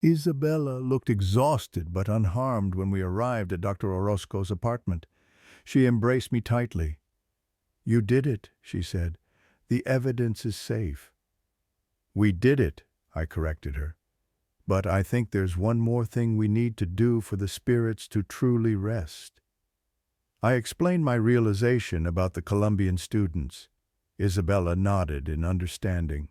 Isabella looked exhausted but unharmed when we arrived at Dr. Orozco's apartment. She embraced me tightly. "You did it," she said. "The evidence is safe." "We did it," I corrected her. "But I think there's one more thing we need to do for the spirits to truly rest." I explained my realization about the Colombian students. Isabella nodded in understanding.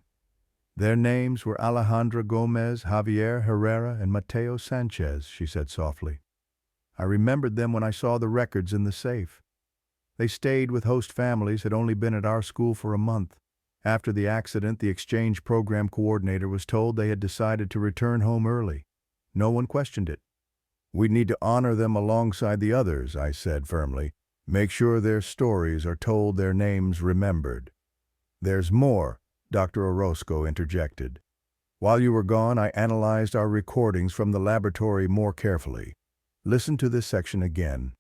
"Their names were Alejandra Gomez, Javier Herrera, and Mateo Sanchez," she said softly. "I remembered them when I saw the records in the safe. They stayed with host families, had only been at our school for a month. After the accident, the exchange program coordinator was told they had decided to return home early. No one questioned it. "We need to honor them alongside the others," I said firmly. "Make sure their stories are told, their names remembered." "There's more," Dr. Orozco interjected. "While you were gone, I analyzed our recordings from the laboratory more carefully. Listen to this section again."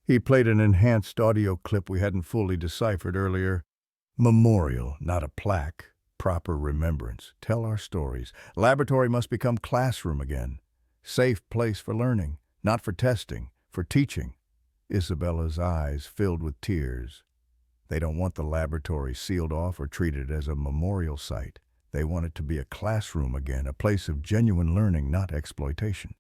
He played an enhanced audio clip we hadn't fully deciphered earlier. "Memorial, not a plaque. Proper remembrance. Tell our stories. Laboratory must become classroom again. Safe place for learning, not for testing, for teaching." Isabella's eyes filled with tears. They don't want the laboratory sealed off or treated as a memorial site. They want it to be a classroom again, a place of genuine learning, not exploitation.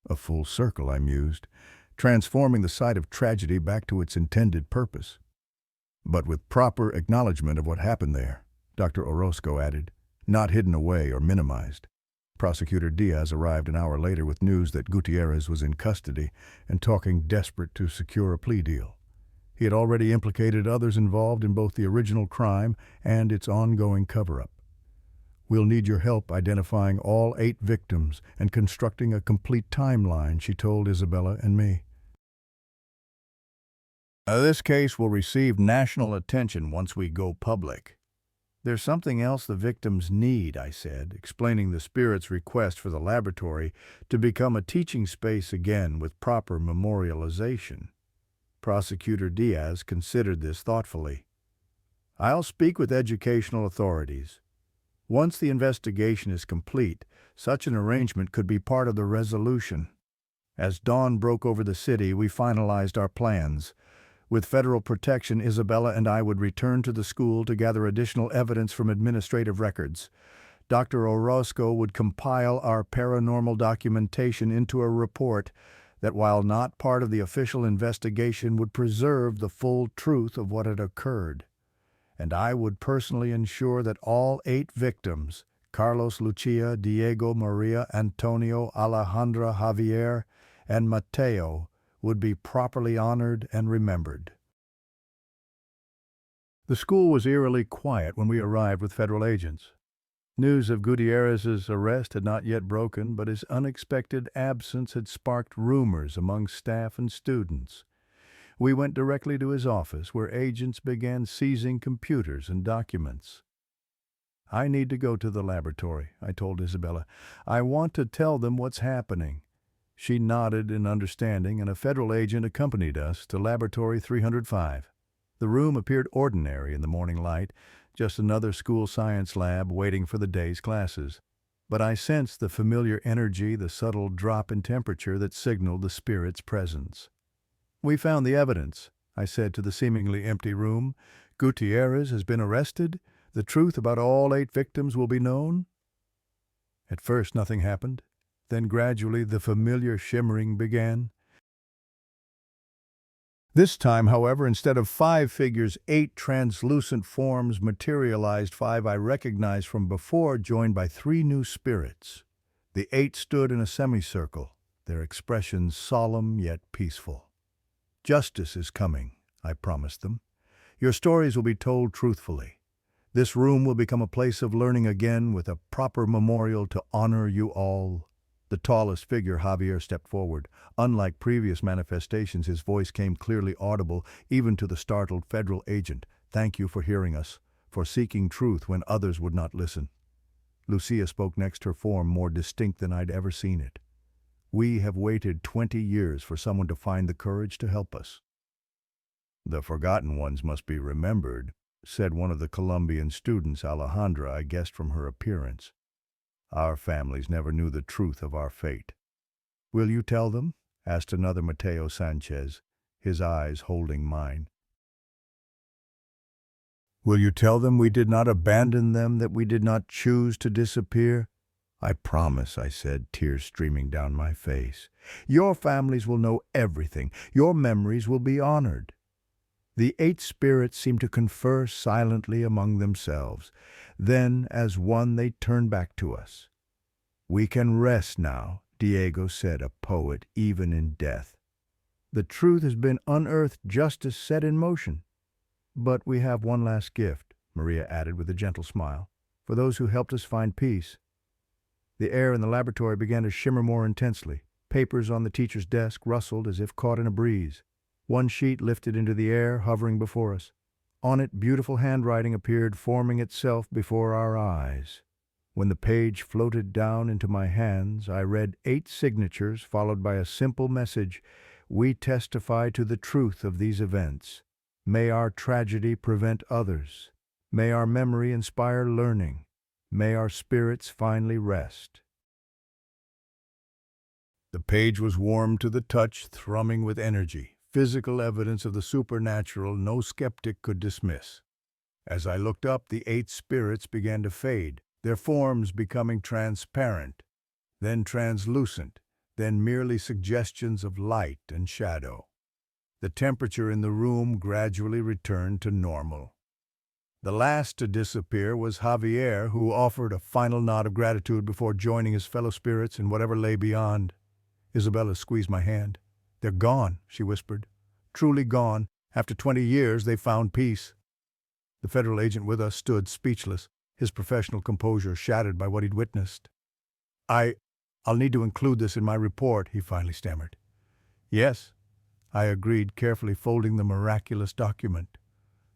A full circle, I mused, transforming the site of tragedy back to its intended purpose. "But with proper acknowledgement of what happened there," Dr. Orozco added, "not hidden away or minimized." Prosecutor Diaz arrived an hour later with news that Gutierrez was in custody and talking desperate to secure a plea deal. He had already implicated others involved in both the original crime and its ongoing cover-up. "We'll need your help identifying all 8 victims and constructing a complete timeline," she told Isabella and me. "This case will receive national attention once we go public." "There's something else the victims need," I said, explaining the spirit's request for the laboratory to become a teaching space again with proper memorialization. Prosecutor Diaz considered this thoughtfully. "I'll speak with educational authorities. Once the investigation is complete, such an arrangement could be part of the resolution." As dawn broke over the city, we finalized our plans. With federal protection, Isabella and I would return to the school to gather additional evidence from administrative records. Dr. Orozco would compile our paranormal documentation into a report that, while not part of the official investigation, would preserve the full truth of what had occurred. And I would personally ensure that all 8 victims, Carlos, Lucia, Diego, Maria, Antonio, Alejandra, Javier, and Mateo, would be properly honored and remembered. The school was eerily quiet when we arrived with federal agents. News of Gutierrez's arrest had not yet broken, but his unexpected absence had sparked rumors among staff and students. We went directly to his office, where agents began seizing computers and documents. "I need to go to the laboratory," I told Isabella. "I want to tell them what's happening." She nodded in understanding, and a federal agent accompanied us to Laboratory 305. The room appeared ordinary in the morning light, just another school science lab waiting for the day's classes. But I sensed the familiar energy, the subtle drop in temperature that signaled the spirit's presence. "We found the evidence," I said to the seemingly empty room. "Gutierrez has been arrested. The truth about all 8 victims will be known." At first nothing happened. Then gradually the familiar shimmering began. This time, however, instead of 5 figures, 8 translucent forms materialized, 5 I recognized from before, joined by 3 new spirits. The 8 stood in a semicircle, their expressions solemn yet peaceful. "Justice is coming," I promised them. "Your stories will be told truthfully. This room will become a place of learning again, with a proper memorial to honor you all." The tallest figure, Javier, stepped forward. Unlike previous manifestations, his voice came clearly audible, even to the startled federal agent. "Thank you for hearing us, for seeking truth when others would not listen." Lucia spoke next, her form more distinct than I'd ever seen it. "We have waited 20 years for someone to find the courage to help us." "The forgotten ones must be remembered," said one of the Colombian students, Alejandra, I guessed from her appearance. "Our families never knew the truth of our fate." "Will you tell them?" asked another, Mateo Sanchez, his eyes holding mine. "Will you tell them we did not abandon them, that we did not choose to disappear?" "I promise," I said, tears streaming down my face. "Your families will know everything. Your memories will be honored." The 8 spirits seemed to confer silently among themselves. Then, as one, they turned back to us. "We can rest now," Diego said, a poet even in death. "The truth has been unearthed, justice set in motion." But we have one last gift, Maria added with a gentle smile, for those who helped us find peace. The air in the laboratory began to shimmer more intensely. Papers on the teacher's desk rustled as if caught in a breeze. One sheet lifted into the air, hovering before us. On it, beautiful handwriting appeared, forming itself before our eyes. When the page floated down into my hands, I read 8 signatures, followed by a simple message: "We testify to the truth of these events. May our tragedy prevent others. May our memory inspire learning. May our spirits finally rest." The page was warm to the touch, thrumming with energy, physical evidence of the supernatural no skeptic could dismiss. As I looked up, the 8 spirits began to fade, their forms becoming transparent, then translucent, then merely suggestions of light and shadow. The temperature in the room gradually returned to normal. The last to disappear was Javier, who offered a final nod of gratitude before joining his fellow spirits in whatever lay beyond. Isabella squeezed my hand. "They're gone," she whispered. "Truly gone. After 20 years, they found peace." The federal agent with us stood speechless, his professional composure shattered by what he'd witnessed. I'll need to include this in my report," he finally stammered. "Yes," I agreed, carefully folding the miraculous document.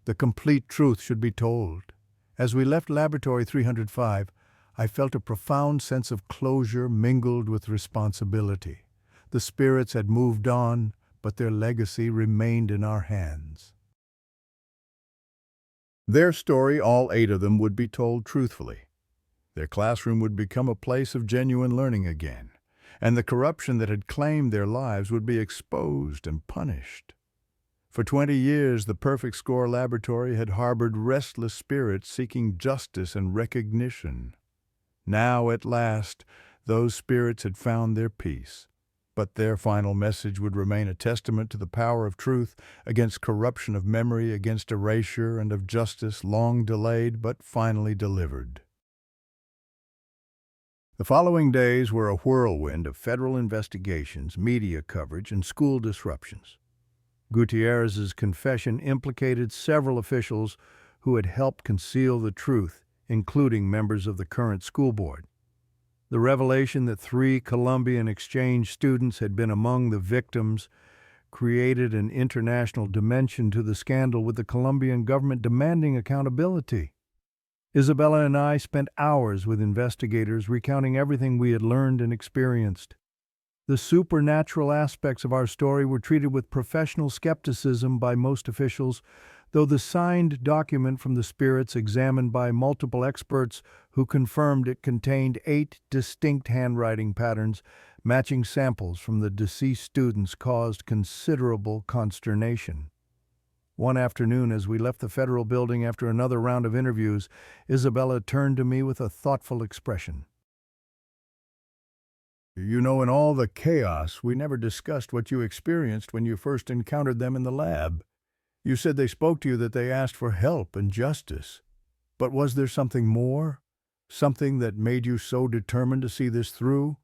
"The complete truth should be told." As we left Laboratory 305, I felt a profound sense of closure mingled with responsibility. The spirits had moved on, but their legacy remained in our hands. Their story, all 8 of them, would be told truthfully. Their classroom would become a place of genuine learning again, and the corruption that had claimed their lives would be exposed and punished. For 20 years, the Perfect Score Laboratory had harbored restless spirits seeking justice and recognition. Now, at last, those spirits had found their peace. But their final message would remain a testament to the power of truth against corruption of memory, against erasure, and of justice long delayed but finally delivered. The following days were a whirlwind of federal investigations, media coverage, and school disruptions. Gutierrez's confession implicated several officials who had helped conceal the truth, including members of the current school board. The revelation that 3 Colombian exchange students had been among the victims created an international dimension to the scandal, with the Colombian government demanding accountability. Isabella and I spent hours with investigators recounting everything we had learned and experienced. The supernatural aspects of our story were treated with professional skepticism by most officials, though the signed document from the spirits, examined by multiple experts who confirmed it contained 8 distinct handwriting patterns matching samples from the deceased students, caused considerable consternation. One afternoon, as we left the federal building after another round of interviews, Isabella turned to me with a thoughtful expression. "You know, in all the chaos, we never discussed what you experienced when you first encountered them in the lab. You said they spoke to you, that they asked for help and justice. But was there something more? Something that made you so determined to see this through?"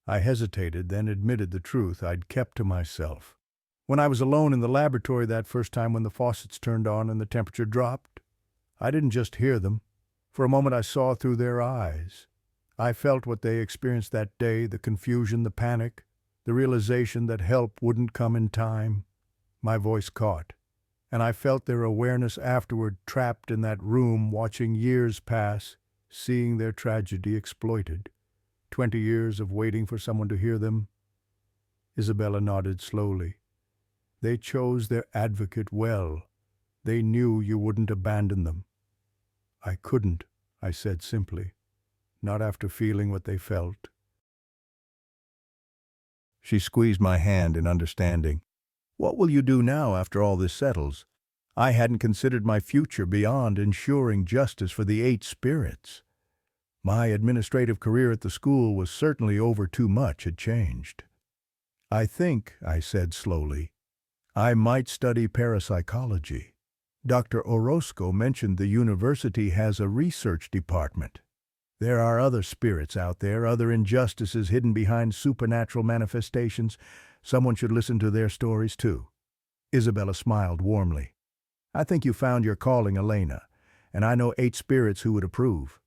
I hesitated, then admitted the truth I'd kept to myself. When I was alone in the laboratory that first time, when the faucets turned on and the temperature dropped, I didn't just hear them. For a moment I saw through their eyes. I felt what they experienced that day, the confusion, the panic, the realization that help wouldn't come in time. My voice caught, and I felt their awareness afterward, trapped in that room, watching years pass, seeing their tragedy exploited. 20 years of waiting for someone to hear them. Isabella nodded slowly. "They chose their advocate well. They knew you wouldn't abandon them." "I couldn't," I said simply. "Not after feeling what they felt." She squeezed my hand in understanding. "What will you do now after all this settles?" I hadn't considered my future beyond ensuring justice for the 8 spirits. My administrative career at the school was certainly over. Too much had changed. "I think," I said slowly, "I might study parapsychology. Dr. Orozco mentioned the university has a research department. There are other spirits out there, other injustices hidden behind supernatural manifestations. Someone should listen to their stories too." Isabella smiled warmly. I think you found your calling, Elena, and I know 8 spirits who would approve.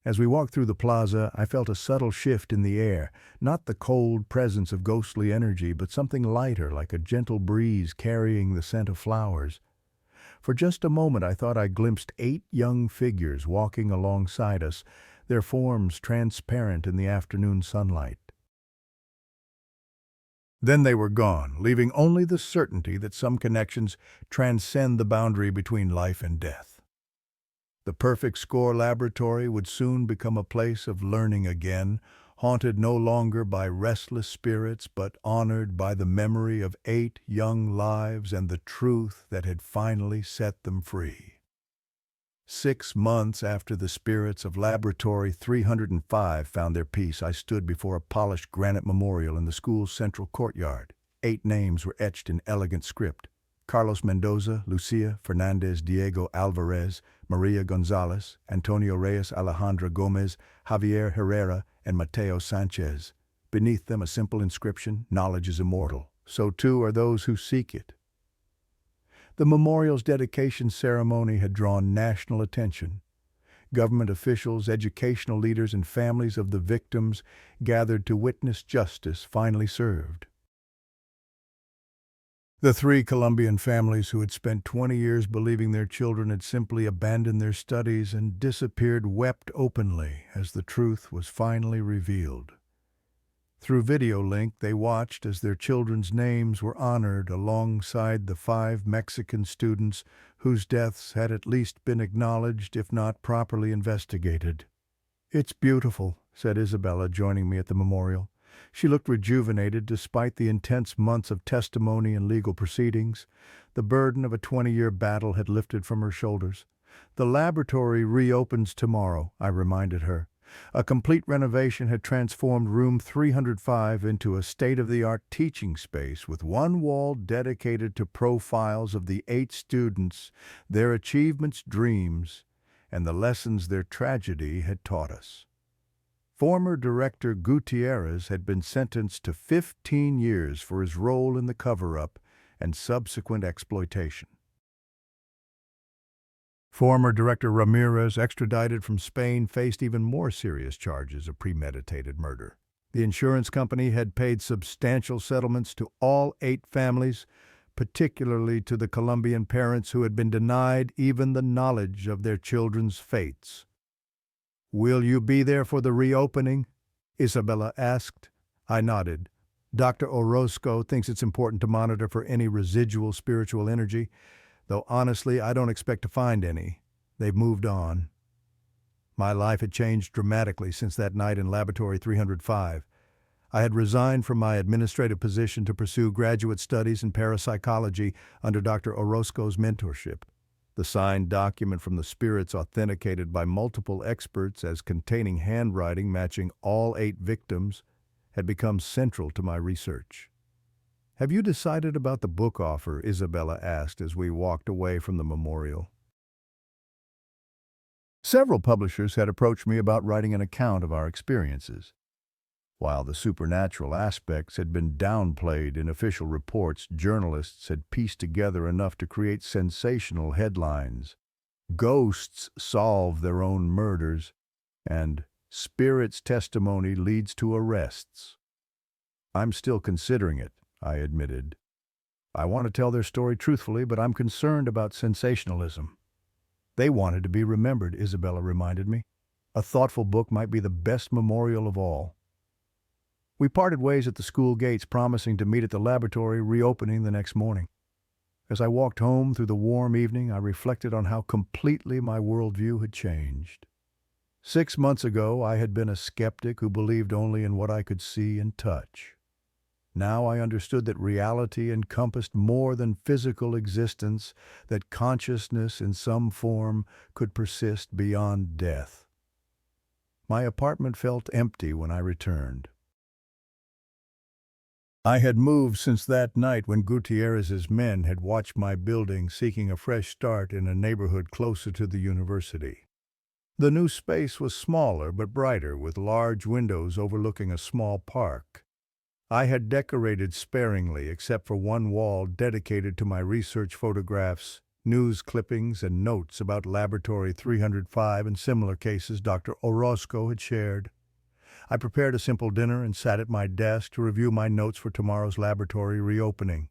As we walked through the plaza, I felt a subtle shift in the air, not the cold presence of ghostly energy, but something lighter, like a gentle breeze carrying the scent of flowers. For just a moment I thought I glimpsed 8 young figures walking alongside us, their forms transparent in the afternoon sunlight. Then they were gone, leaving only the certainty that some connections transcend the boundary between life and death. The Perfect Score Laboratory would soon become a place of learning again, haunted no longer by restless spirits, but honored by the memory of 8 young lives and the truth that had finally set them free. 6 months after the spirits of Laboratory 305 found their peace, I stood before a polished granite memorial in the school's central courtyard. 8 names were etched in elegant script: Carlos Mendoza, Lucia Fernandez, Diego Alvarez, Maria Gonzalez, Antonio Reyes, Alejandra Gomez, Javier Herrera, and Mateo Sanchez. Beneath them a simple inscription: knowledge is immortal. So too are those who seek it. The memorial's dedication ceremony had drawn national attention. Government officials, educational leaders, and families of the victims gathered to witness justice finally served. The 3 Colombian families who had spent 20 years believing their children had simply abandoned their studies and disappeared wept openly as the truth was finally revealed. Through video link, they watched as their children's names were honored alongside the 5 Mexican students whose deaths had at least been acknowledged, if not properly investigated. "It's beautiful," said Isabella, joining me at the memorial. She looked rejuvenated despite the intense months of testimony and legal proceedings. The burden of a 20-year battle had lifted from her shoulders. "The laboratory reopens tomorrow," I reminded her. A complete renovation had transformed room 305 into a state-of-the-art teaching space with one wall dedicated to profiles of the 8 students, their achievements, dreams, and the lessons their tragedy had taught us. Former Director Gutierrez had been sentenced to 15 years for his role in the cover-up and subsequent exploitation. Former Director Ramírez, extradited from Spain, faced even more serious charges of premeditated murder. The insurance company had paid substantial settlements to all 8 families, particularly to the Colombian parents who had been denied even the knowledge of their children's fates. "Will you be there for the reopening?" Isabella asked. I nodded. "Dr. Orozco thinks it's important to monitor for any residual spiritual energy, though honestly I don't expect to find any. They've moved on." My life had changed dramatically since that night in Laboratory 305. I had resigned from my administrative position to pursue graduate studies in parapsychology under Dr. Orozco's mentorship. The signed document from the spirits, authenticated by multiple experts as containing handwriting matching all 8 victims, had become central to my research. "Have you decided about the book offer?" Isabella asked as we walked away from the memorial. Several publishers had approached me about writing an account of our experiences. While the supernatural aspects had been downplayed in official reports, journalists had pieced together enough to create sensational headlines. "Ghosts solve their own murders," and "Spirit's testimony leads to arrests." "I'm still considering it," I admitted. "I want to tell their story truthfully, but I'm concerned about sensationalism." "They wanted to be remembered," Isabella reminded me. "A thoughtful book might be the best memorial of all." We parted ways at the school gates, promising to meet at the laboratory reopening the next morning. As I walked home through the warm evening, I reflected on how completely my worldview had changed. 6 months ago, I had been a skeptic who believed only in what I could see and touch. Now I understood that reality encompassed more than physical existence, that consciousness in some form could persist beyond death. My apartment felt empty when I returned. I had moved since that night when Gutierrez's men had watched my building, seeking a fresh start in a neighborhood closer to the university. The new space was smaller but brighter, with large windows overlooking a small park. I had decorated sparingly, except for one wall dedicated to my research photographs news clippings and notes about Laboratory 305 and similar cases Dr. Orozco had shared. I prepared a simple dinner and sat at my desk to review my notes for tomorrow's laboratory reopening.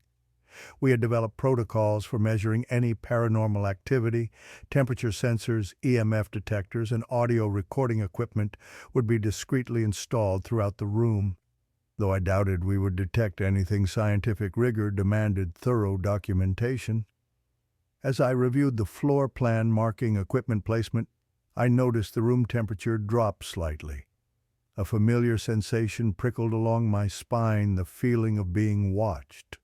We had developed protocols for measuring any paranormal activity. Temperature sensors, EMF detectors, and audio recording equipment would be discreetly installed throughout the room. Though I doubted we would detect anything, scientific rigor demanded thorough documentation. As I reviewed the floor plan marking equipment placement, I noticed the room temperature drop slightly. A familiar sensation prickled along my spine, the feeling of being watched.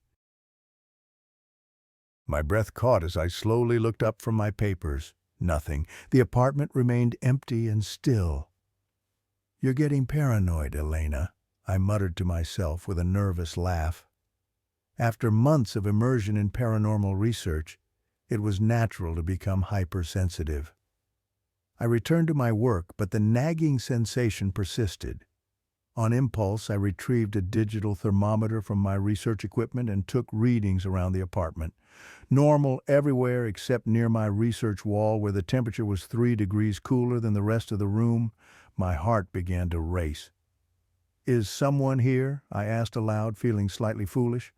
My breath caught as I slowly looked up from my papers. Nothing. The apartment remained empty and still. "You're getting paranoid, Elena," I muttered to myself with a nervous laugh. After months of immersion in paranormal research, it was natural to become hypersensitive. I returned to my work, but the nagging sensation persisted. On impulse, I retrieved a digital thermometer from my research equipment and took readings around the apartment. Normal everywhere except near my research wall, where the temperature was 3 degrees cooler than the rest of the room. My heart began to race. "Is someone here?" I asked aloud, feeling slightly foolish.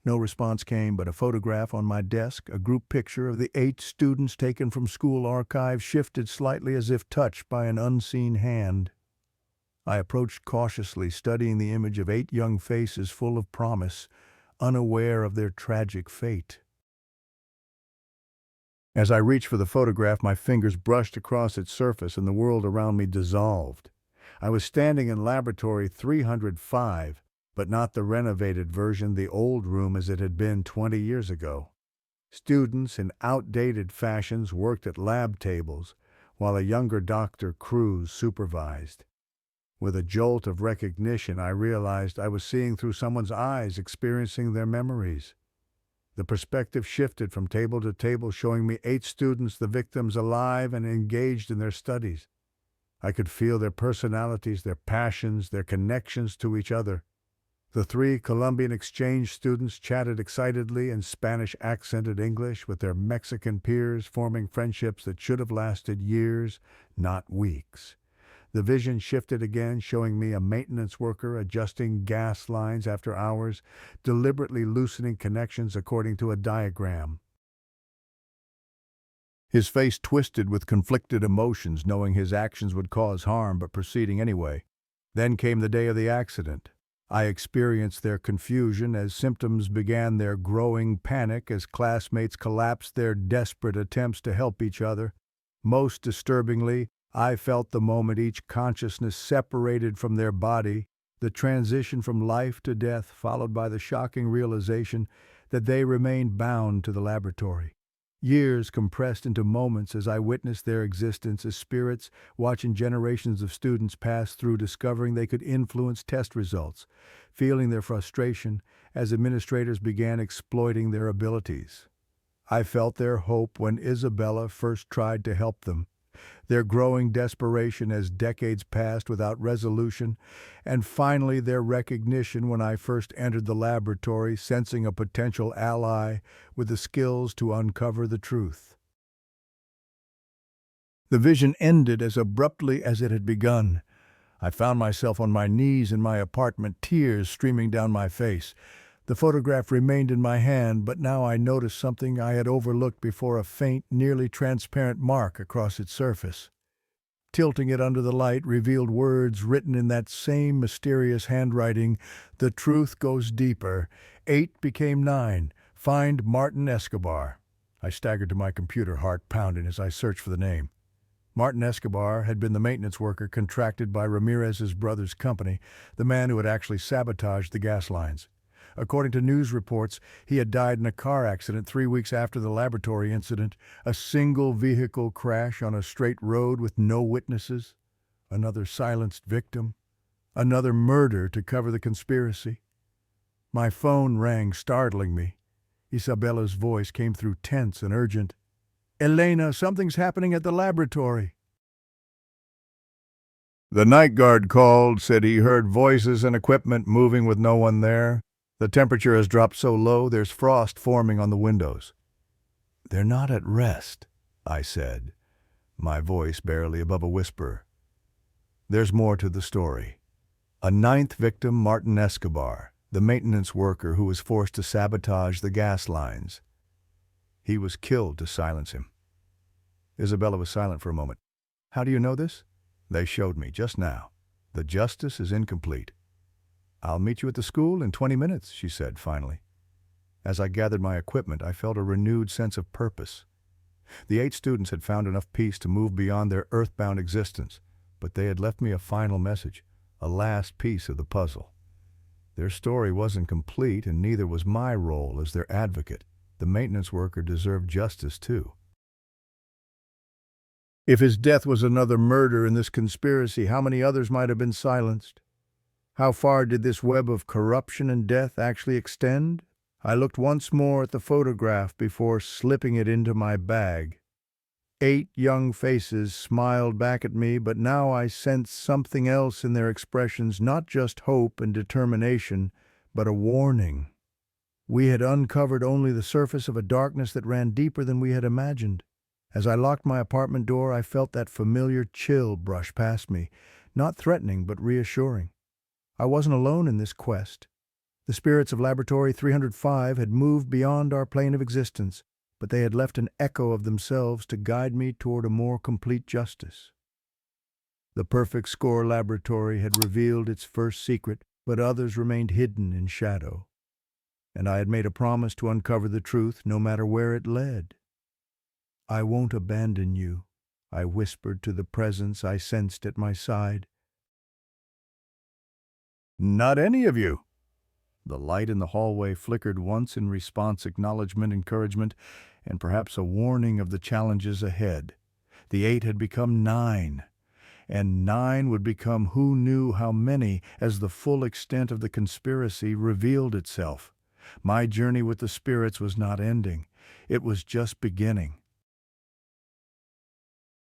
No response came, but a photograph on my desk, a group picture of the 8 students taken from school archives, shifted slightly as if touched by an unseen hand. I approached cautiously, studying the image of 8 young faces full of promise, unaware of their tragic fate. As I reached for the photograph, my fingers brushed across its surface and the world around me dissolved. I was standing in Laboratory 305, but not the renovated version, the old room as it had been 20 years ago. Students in outdated fashions worked at lab tables, while a younger Dr. Cruz supervised. With a jolt of recognition, I realized I was seeing through someone's eyes, experiencing their memories. The perspective shifted from table to table, showing me 8 students, the victims, alive and engaged in their studies. I could feel their personalities, their passions, their connections to each other. The 3 Colombian exchange students chatted excitedly in Spanish-accented English with their Mexican peers, forming friendships that should have lasted years, not weeks. The vision shifted again, showing me a maintenance worker adjusting gas lines after hours, deliberately loosening connections according to a diagram. His face twisted with conflicted emotions, knowing his actions would cause harm but proceeding anyway. Then came the day of the accident. I experienced their confusion as symptoms began, their growing panic as classmates collapsed, their desperate attempts to help each other. Most disturbingly, I felt the moment each consciousness separated from their body, the transition from life to death, followed by the shocking realization that they remained bound to the laboratory. Years compressed into moments as I witnessed their existence as spirits, watching generations of students pass through, discovering they could influence test results, feeling their frustration as administrators began exploiting their abilities. I felt their hope when Isabella first tried to help them, their growing desperation as decades passed without resolution, and finally their recognition when I first entered the laboratory, sensing a potential ally with the skills to uncover the truth. The vision ended as abruptly as it had begun. I found myself on my knees in my apartment, tears streaming down my face. The photograph remained in my hand, but now I noticed something I had overlooked before, a faint, nearly transparent mark across its surface. Tilting it under the light revealed words written in that same mysterious handwriting: "The truth goes deeper. 8 became 9. Find Martin Escobar." I staggered to my computer, heart pounding as I searched for the name. Martin Escobar had been the maintenance worker contracted by Ramírez's brother's company, the man who had actually sabotaged the gas lines. According to news reports, he had died in a car accident 3 weeks after the laboratory incident, a single vehicle crash on a straight road with no witnesses, another silenced victim, another murder to cover the conspiracy. My phone rang, startling me. Isabella's voice came through, tense and urgent. "Elena, something's happening at the laboratory." The night guard called, said he heard voices and equipment moving with no one there. The temperature has dropped so low there's frost forming on the windows. "They're not at rest," I said, my voice barely above a whisper. "There's more to the story. A ninth victim, Martin Escobar, the maintenance worker who was forced to sabotage the gas lines. He was killed to silence him." Isabella was silent for a moment. "How do you know this?" "They showed me just now. The justice is incomplete." "I'll meet you at the school in 20 minutes, she said finally. As I gathered my equipment, I felt a renewed sense of purpose. The 8 students had found enough peace to move beyond their earthbound existence, but they had left me a final message, a last piece of the puzzle. Their story wasn't complete, and neither was my role as their advocate. The maintenance worker deserved justice, too. If his death was another murder in this conspiracy, how many others might have been silenced? How far did this web of corruption and death actually extend? I looked once more at the photograph before slipping it into my bag. 8 young faces smiled back at me, but now I sensed something else in their expressions, not just hope and determination, but a warning. We had uncovered only the surface of a darkness that ran deeper than we had imagined. As I locked my apartment door, I felt that familiar chill brush past me, not threatening but reassuring. I wasn't alone in this quest. The spirits of Laboratory 305 had moved beyond our plane of existence, but they had left an echo of themselves to guide me toward a more complete justice. The Perfect Score Laboratory had revealed its first secret, but others remained hidden in shadow. And I had made a promise to uncover the truth no matter where it led. "I won't abandon you," I whispered to the presence I sensed at my side. "Not any of you." The light in the hallway flickered once in response, acknowledgement, encouragement, and perhaps a warning of the challenges ahead. The 8 had become 9, and 9 would become who knew how many as the full extent of the conspiracy revealed itself. My journey with the spirits was not ending. It was just beginning.